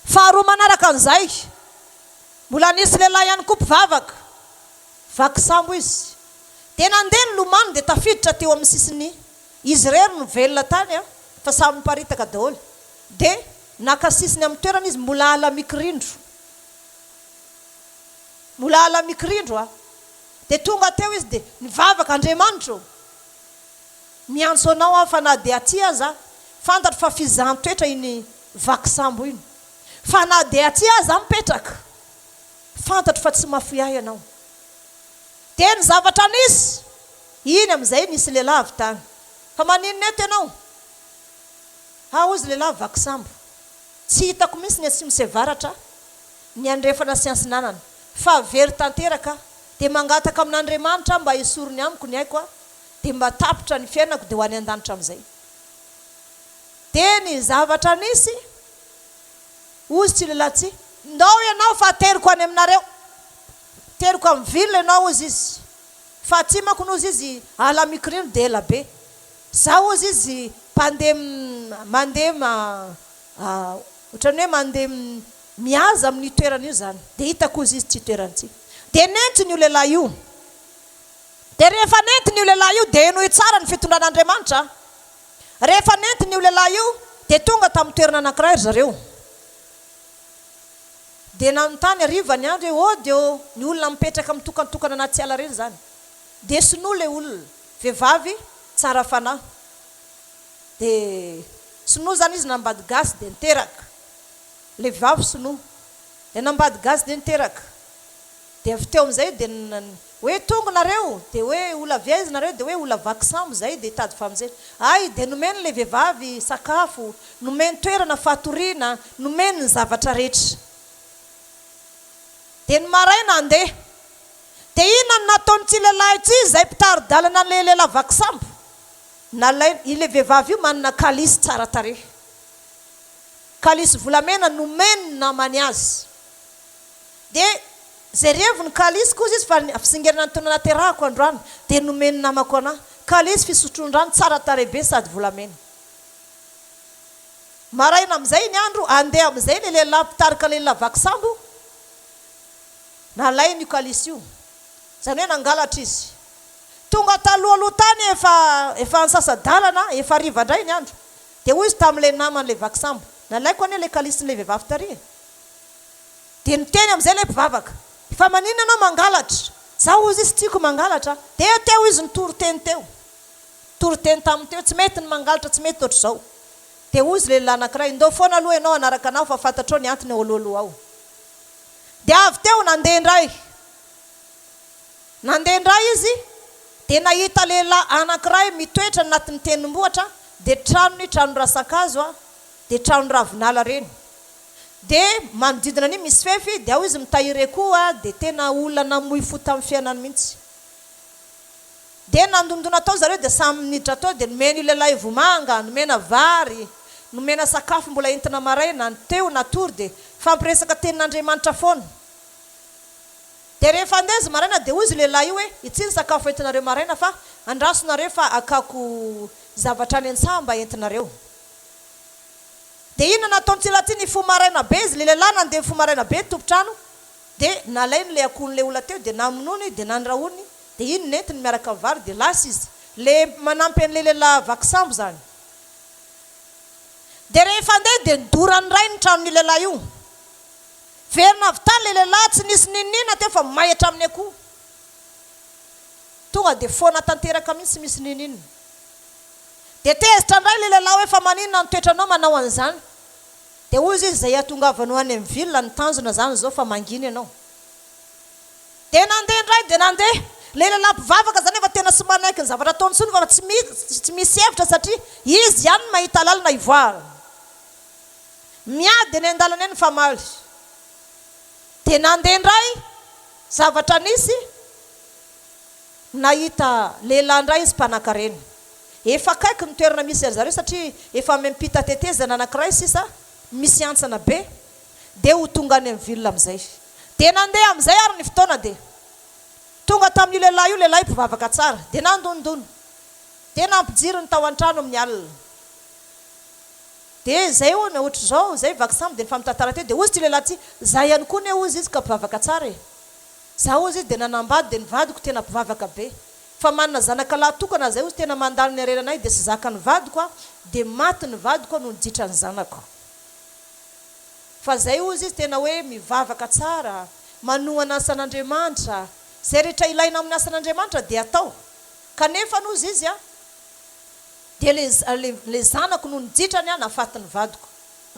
Faharoa manaraka an'izay, mbola nisy lehilahy ihany koa mpivavaka, vaky sambo izy. Dia nandeha nilomano dia tafiditra teo amin'ny sisiny izy rery ny velona tany fa samy miparitaka daholo. dia nakasisiny amin'ny toerana izy mbola ala mikirindro. Mbola ala mikirindro a. Dia tonga teo izy dia nivavaka Andriamanitra. Miantso anao aho fa na dia aty aza fantatro fa fizahan-toetra iny vakisambo iny. Fa na dia aty aza mipetraka fantatro fa tsy mafoy ahy ianao. Dia ny zavatra nisy iny amin'izay nisy lehilahy avy tany. Fa maninona eto ianao? Ozy lehilahy vakisambo. Tsy hitako mihitsy ny atsimo sevaratra ny andrefana siansinanana. Fa very tanteraka dia mangataka amin'Andriamanitra mba hisorony amiko ny aiko a. Dia mba tapitra ny fiainako dia ho any an-danitra amin'izay. Dia ny zavatra nisy ozy tsy lehilahy tsy. Ndao ianao fa teriko any aminareo. Teriko amin'ny ville ianao ozy izy. Fa tsy manko nozy izy ala mikirindro dia ela be. Zaho ozy izy mandeha ohatran'ny hoe mandeha mihaza amin'ny toerana io zany. Dia hitako ozy izy tsy toerana ity. Dia nentiny io lehilahy io. Dia rehefa nentiny io lehilahy io dia enoy tsara ny fitondran'Andriamanitra. Rehefa nentiny io lehilahy io dia tonga tamin'ny toerana anankiray zareo. Dia nanontany hariva ny andro hoe dia ny olona mipetraka amin'ny tokantokana anaty ala reny zany. Dia sinoa ilay olona vehivavy tsara fanahy. Dia sinoa zany izy nambady gasy dia niteraka. Ilay vehivavy sinoa. Dia nambady gasy dia niteraka. Dia avy teo amin'izay dia hoe tonga nareo dia hoe ola viaizy nareo dia hoe ola vakisambo zay dia tady famonjena. Ay dia nomeny ilay vehivavy sakafo, nomeny toerana fatoriana, nomeny ny zavatra rehetra. Dia ny maraina andeha. Dia inona no nataon'ity lehilahy ity izay mpitary-dalana an'ilay lehilahy vakisambo? Ilay vehivavy io manana kalisy tsara tarehy. Kalisy volamena nomeny ny namany azy. Dia zay revony kalisy koa izy fa fisingerana ny taona naterahako androany dia nomeny namako anahy. Kalisy fisotron-drano tsara tarehy be sady volamena. Maraina amin'izay ny andro andeha amin'izay ilay lehilahy mpitarika lehilahy vakisambo. Nalainy io kalisy io. Zany hoe nangalatra izy. Tonga talohaloha tany efa ansasa-dalana, efa hariva indray ny andro. Dia hoy izy tamin'ilay naman'ilay vakisambo. Nalaiko anie ilay kalisin'ilay vehivavy tary. Dia niteny amin'izay ilay mpivavaka. Fa maninona anao mangalatra? Zaho ozy izy tiako mangalatra. Dia teo izy nitoro-teny teo. Toro-teny tamin'ny teo. Tsy mety ny mangalatra, tsy mety ohatr'izao. Dia hoy izy lehilahy anankiray. Ndao foana aloha ianao anaraka anao fa fantatrao ny antony aloha ao. Dia avy teo nandeha indray. Nandeha indray izy dia nahita lehilahy anankiray mitoetra anatin'ny tendrombohitra. Dia tranony trano-rasakazo a. Dia trano ravinala reny. Dia manodidina any misy fefy dia ao izy mitahiry koa dia tena olona namoy fo tamin'ny fiainany mihitsy. Dia nandondona tao zareo dia samy minitra tao dia nomena io lehilahy vomanga, nomena vary, nomena sakafo mbola entina maraina, teo natory dia fampiresaka tenin'Andriamanitra foana. Dia rehefa andeha maraina dia hoy izy lehilahy io hoe itsy ny sakafo entinareo maraina fa andrasonareo fa akako zavatra any an-tsaha mba entinareo. Dia inona nataon'ity lehilahy ity nifo maraina be izy lehilahy nandeha nifo maraina be tompotrano dia nalainy ilay akon'ilay olona teo dia namonony dia nandrahony dia iny nentiny miaraka amin'ny vary dia lasa izy le manampy an'ilay lehilahy vakisambo zany. Dia rehefa andeha dia nidorany ray ny tranon'io lehilahy io. Verina avy tany ilay lehilahy tsy nisy ninina teo fa mahitra amin'ny akoho. Tonga dia foana tanteraka mihitsy misy ninina. Dia tezitra indray ilay lehilahy hoe fa maninona ny toetranao manao an'izany? Dia hoy izy izay ahatongavanao any amin'ny ville ny tanjona zany zao fa mangina ianao. Dia nandeha indray dia nandeha. Ilay lehilahy mpivavaka zany efa tena sy manaiky ny zavatra ataony tsony fa tsy misy hevitra satria izy ihany mahita lalana ivoara. Miady eny an-dalana eny fa maly. Dia nandeha indray zavatra nisy nahita lehilahy indray izy mpanan-karena. Efa kaiky ny toerana misy azy zareo satria efa miampita tetezana anankiray sisa misy antsana be dia ho tonga any amin'ny ville amin'izay. Dia nandeha amin'izay ary ny fotoana dia tonga tamin'io lehilahy io lehilahy mpivavaka tsara dia nandondono dia nampijiry ny tao an-trano amin'ny alina. Dia zay hono ohatr'izao zay vakisambo dia nifamitantara teo dia ozy ity lehilahy ity zay ihany koa ny ozy izy ka mpivavaka tsara e. Zaho ozy izy dia nanambady dia nivadiko tena mpivavaka be. Fa manana zanaka lahy tokana zay ozy tena mandalo ny areranay dia sy zaka ny vadiko a dia maty ny vadiko no niditra ny zanako. fa zay ozy izy tena hoe mivavaka tsara, manoana asan'Andriamanitra, zay rehetra ilaina amin'ny asan'Andriamanitra dia atao. Kanefa nozy izy dia le zanako no nijitrany nafatiny vadiko.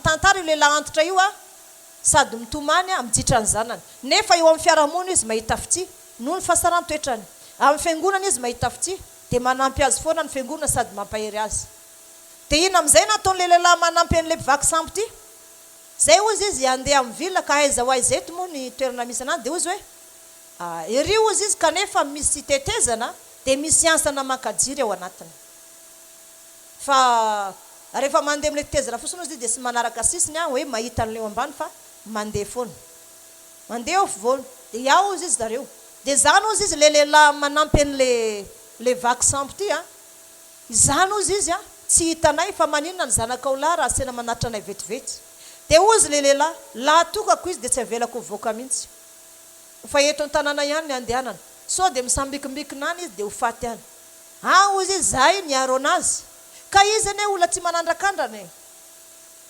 Tantara io lehilahy antitra io sady mitomany mijitra ny zanany. Nefa eo amin'ny fiarahamonina izy mahita fitsy noho ny fahasaran-toetrany. Amin'ny fiangonana izy mahita fitsy dia manampy azy foana ny fiangonana sady mampahery azy. Dia ina amin'izay nataon'le lehilahy manampy an'le mpivaky sambo ity. Zay ozy izy andeha amin'ny vilona ka aiza ho aiza eto moa ny toerana misy anazy dia ozy hoe ery ozy izy kanefa misy tetezana dia misy ansana mankajiry ao anatiny. Fa rehefa mandeha amin'le tetezana fotsiny ozy dia tsy manaraka sisiny hoe mahita an'leo ambany fa mandeha foana. Mandeha ao fovoany dia ao ozy izy zareo. Dia zany ozy izy le lehilahy manampy an'le vaky sambo ity izany ozy izy tsy hitanay fa maninona ny zanakao lahy raha sena manatra anay vetivety. Dia ozy le lehilahy laha tokako izy dia tsy avelako voaka mihitsy. Fa eto an-tanàna ihany ny andehanana. So dia misambikimbikina any izy dia ho faty any. Ozy izy zahay niaro anazy. Ka izy ane olona tsy manandrakandrana.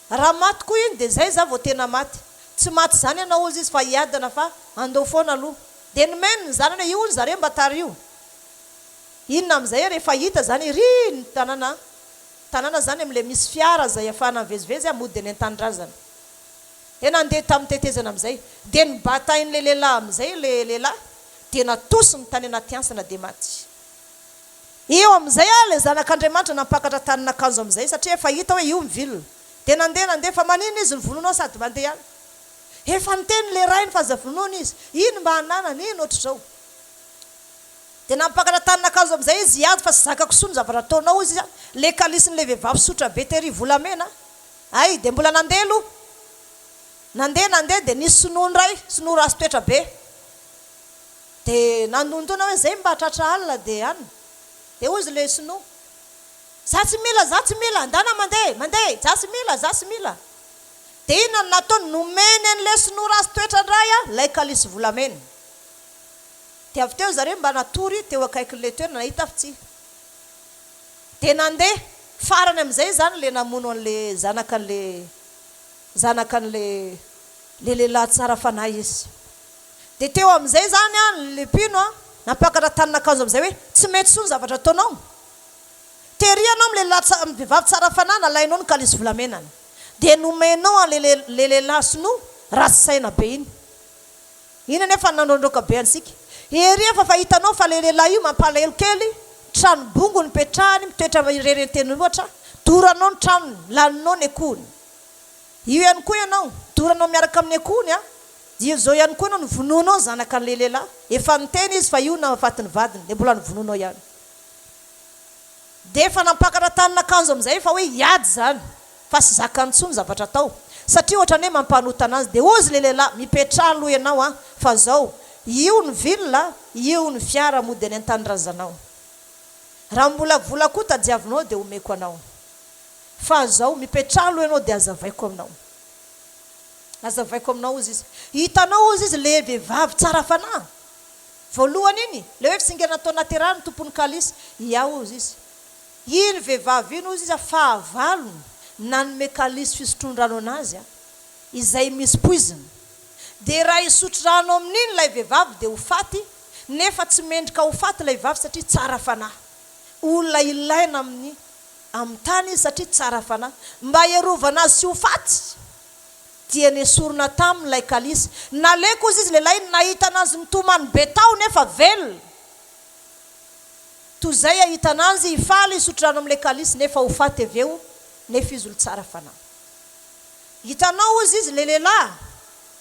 Raha maty koa iny dia zay za vao tena maty. Tsy maty zany ianao ozy izy fa hiadana fa andao foana aloha. Dia nomeny ny zanany hoe io ny zareo mba tary io. Inona amin'izay rehefa hita zany ry ny tanàna zany amin'le misy fiara zay afahana mivezivezy mody ny an-tanindrazana. Tena andeha tamin'ny tetezana amin'izay. Dia nibatain'le lehilahy amin'izay le lehilahy dia natosiny tany anaty ansana dia maty. Eo amin'izay le zanak'Andriamanitra nampakatra tanin'akanjo amin'izay satria efa hita hoe io mivilona. Dia nandeha fa manina izy ny vononao sady mandeha any. Efa niteny le rainy fa aza vonoana izy. Ino mba hananana, ino ohatr'izao. Dia nampakatra tanin'akanjo amin'izay izy hiady fa tsy zakako soa ny zavatra ataonao izy le kalisin'le vehivavy sotra be tery volamena. Dia mbola nandeha aloha. Nandeha dia nisy sinoa ray, sinoa ratsy toetra be. Dia nanonotona hoe zay mba tratra alina dia any. Dia ozy le sinoa. Za tsy mila, andana mandeha, za tsy mila. Dia ina ny nataony nomeny an'le sinoa ratsy toetra ndray lay kalisy volamena. Dia avy teo zareo mba natory teo akaikin'le toerana nahita fitsy. Dia nandeha farany amin'izay zany le namono an'le zanakan'le lehilahy tsara fanahy izy. Dia teo amin'izay zany le mpino nampakatra tanin'akanjo amin'izay hoe tsy mety soa ny zavatra ataonao. Tery anao amin'ny vehivavy tsara fanahy nalainao ny kalisy volamenany. Dia nomenao le lehilahy sinoa ratsy saina be iny. Iny anefa nanondroka be ansika. Ery efa hitanao fa le lehilahy io mampalahelo kely, trano bongo ny petrahany, mitoetra irerenteny loatra, doranao ny tranony, laninao ny akony. Io ihany koa ianao, doranao miaraka amin'ny akony dia zao ihany koa ianao ny vononao zanaka an'le lehilahy. Efa niteny izy fa io nahafatiny vadiny, dia mbola ny vononao ihany. Dia efa nampakatra tanin'akanjo amin'izay fa hoe hiady zany, fa tsy zakany intsony zavatra atao. Satria ohatrany hoe mampanota anazy. Dia ozy le lehilahy mipetraha aloha ianao fa zao io ny vilona, io ny fiara mody any an-tanindrazanao. Raha mbola vola koa tadiavinao dia omeko anao. Fa zao mipetraha aloha ianao dia azavaiko aminao ozy izy. Hitanao ozy izy le vehivavy tsara fanahy. Voalohany iny le hoe fitsingana tao anaty rano tompony kalisy ozy izy. Iny vehivavy iny ozy izy fahavalony nanome kalisy fisotron-drano anazy izay misy poizina. Dia raha isotro rano amin'iny ilay vehivavy dia ho faty, nefa tsy mendrika ho faty ilay vehivavy satria tsara fanahy. Olona ilaina amin'ny tany izy satria tsara fanahy. Mba hierovana azy sy ho faty dia nesorona tamin'ilay kalisy. Naleko ozy izy lehilahy nahita anazy mitomany be tao nefa velona. Toy izay ahita anazy hifaly isotro rano amin'ilay kalisy nefa ho faty avy eo, nefa izy olo tsara fanahy. Hitanao ozy izy le lehilahy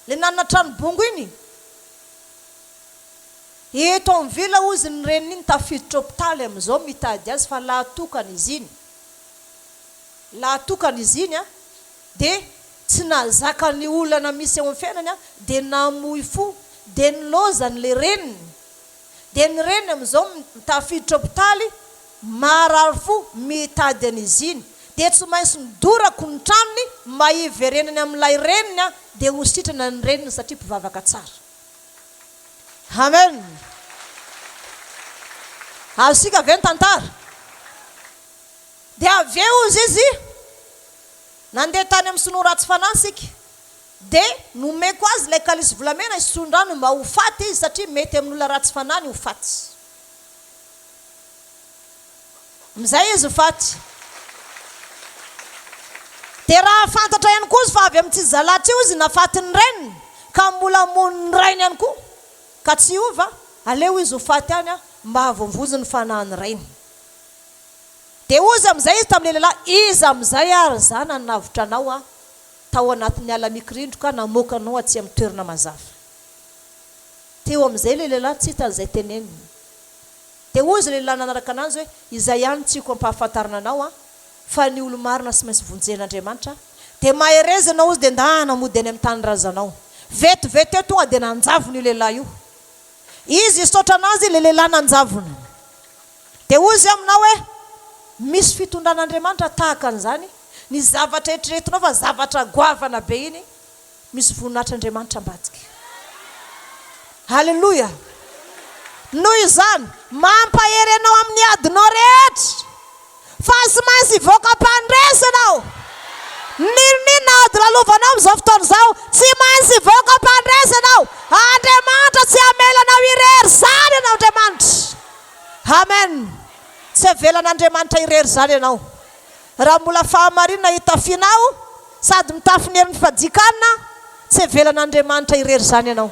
le nanana trano bongo iny. Eto amin'ny vila ozy ny reniny iny tafiditra hôpitaly amin'izao mitady azy fa lahatokana izy iny dia tsy nazaka ny olana misy eo amin'ny fiainany dia namoy fo dia nilozany le reniny. Dia ny reniny amin'izao tafiditra hôpitaly marary fo mitady an'izy iny. Dia tsy maintsy nidorako ny tranony mba hiverenany amin'ilay reniny dia ho sitrana ny reniny satria mpivavaka tsara. Amen. Azosika avy ny tantara. Dia avy eo izy nandeha tany amin'ny sinoa ratsy fanahy sika. dia nomeko azy ilay kalisy volamena isondrano mba ho faty izy satria mety amin'olona ratsy fanany ho faty. Amizay izy ho faty. Dia raha fantatra ihany koa izy fa avy amin'ity zalaty io izy nafatiny reniny ka mbola moniny rainy ihany koa ka tsy ova, aleo izy ho faty any mba havomvozy ny fanahiny rainy. Dia ozy amizay izy tamin'ilay lehilahy, izy amizay ary zana navitra anao tao anatin'ny ala mikirindroka namoaka anao atsy amin'ny toerana mazava. Teo amizay ilay lehilahy tsy hitan'izay teneniny. Dia ozy lehilahy nanaraka anazy hoe izay ihany tiako ampahafantarina anao fa ny olo marina sy maintsy vonjen'Andriamanitra. Dia mahereza anao izy dia ndana mody any amin'ny tany razanao. Vetivety eo tonga dia nanjavony io lehilahy io. Izy isotra anazy ilay lehilahy nanjavony. Dia ozy aminao hoe misy fitondran'Andriamanitra tahaka an'izany. Ny zavatra eritreretinao fa zavatra goavana be iny misy voninatr'Andriamanitra ambadika. Halleluja. Noho izany mampahery anao amin'ny adinao rehetra fa sy maintsy hivoaka mpandresy anao. Ninona ady lalovanao amin'izao fotoana izao tsy maintsy hivoaka mpandresy anao. Andriamanitra tsy hamelanao irery zany ianao Andriamanitra. Amen. Tsy avelan'Andriamanitra irery zany ianao. Raha mbola fahamarinana hitafinao sady mitafiny amin'ny fadikanina, tsy avelan'Andriamanitra irery zany ianao.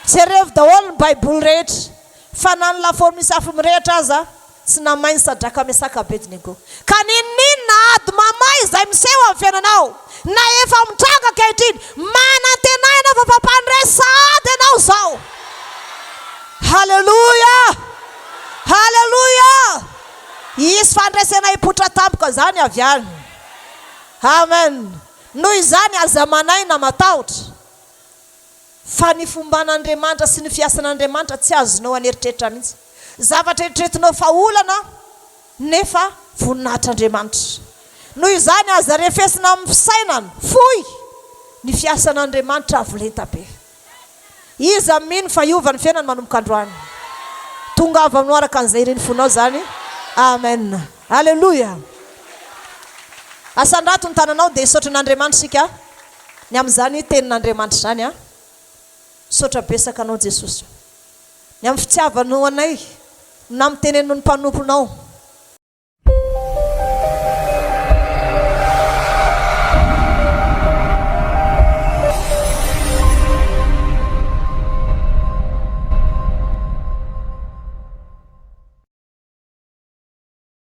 Jereo daholo ny Baiboly rehetra fa na ny lafaoro misy afo mirehitra aza tsy namainy sadraka miasaka Abednego. Ka ninona ady mamay izay miseho amin'ny fiainanao na efa mitranga ankehitriny, manantenaina fa fampandresa ady ianao zao. Halleluja. Halleluja. Isy fandresena hipotra tampoka zany avy any. Amen. Noho izany aza manaina matahotra fa ny fomban'Andriamanitra sy ny fiasan'Andriamanitra tsy azonao aneritreritra mihitsy. Zavatra eritreretinao fa olana nefa voninatr'Andriamanitra. Noho izany aza refesina amin'ny fisainana foy ny fiasan'Andriamanitra avolenta be. Izy aminy fa hiova ny fiainany manomboka androany. Tonga avy aminaraka an'izay ireny fonao zany. Amen. Halleluja. Asandrato ny tananao dia isotra n'Andriamanitra sika ny amin'izany tenin'Andriamanitra zany sotra besaka anao Jesosy. Ny amin'ny fitiavanao anay na mitenenao ny mpanomponao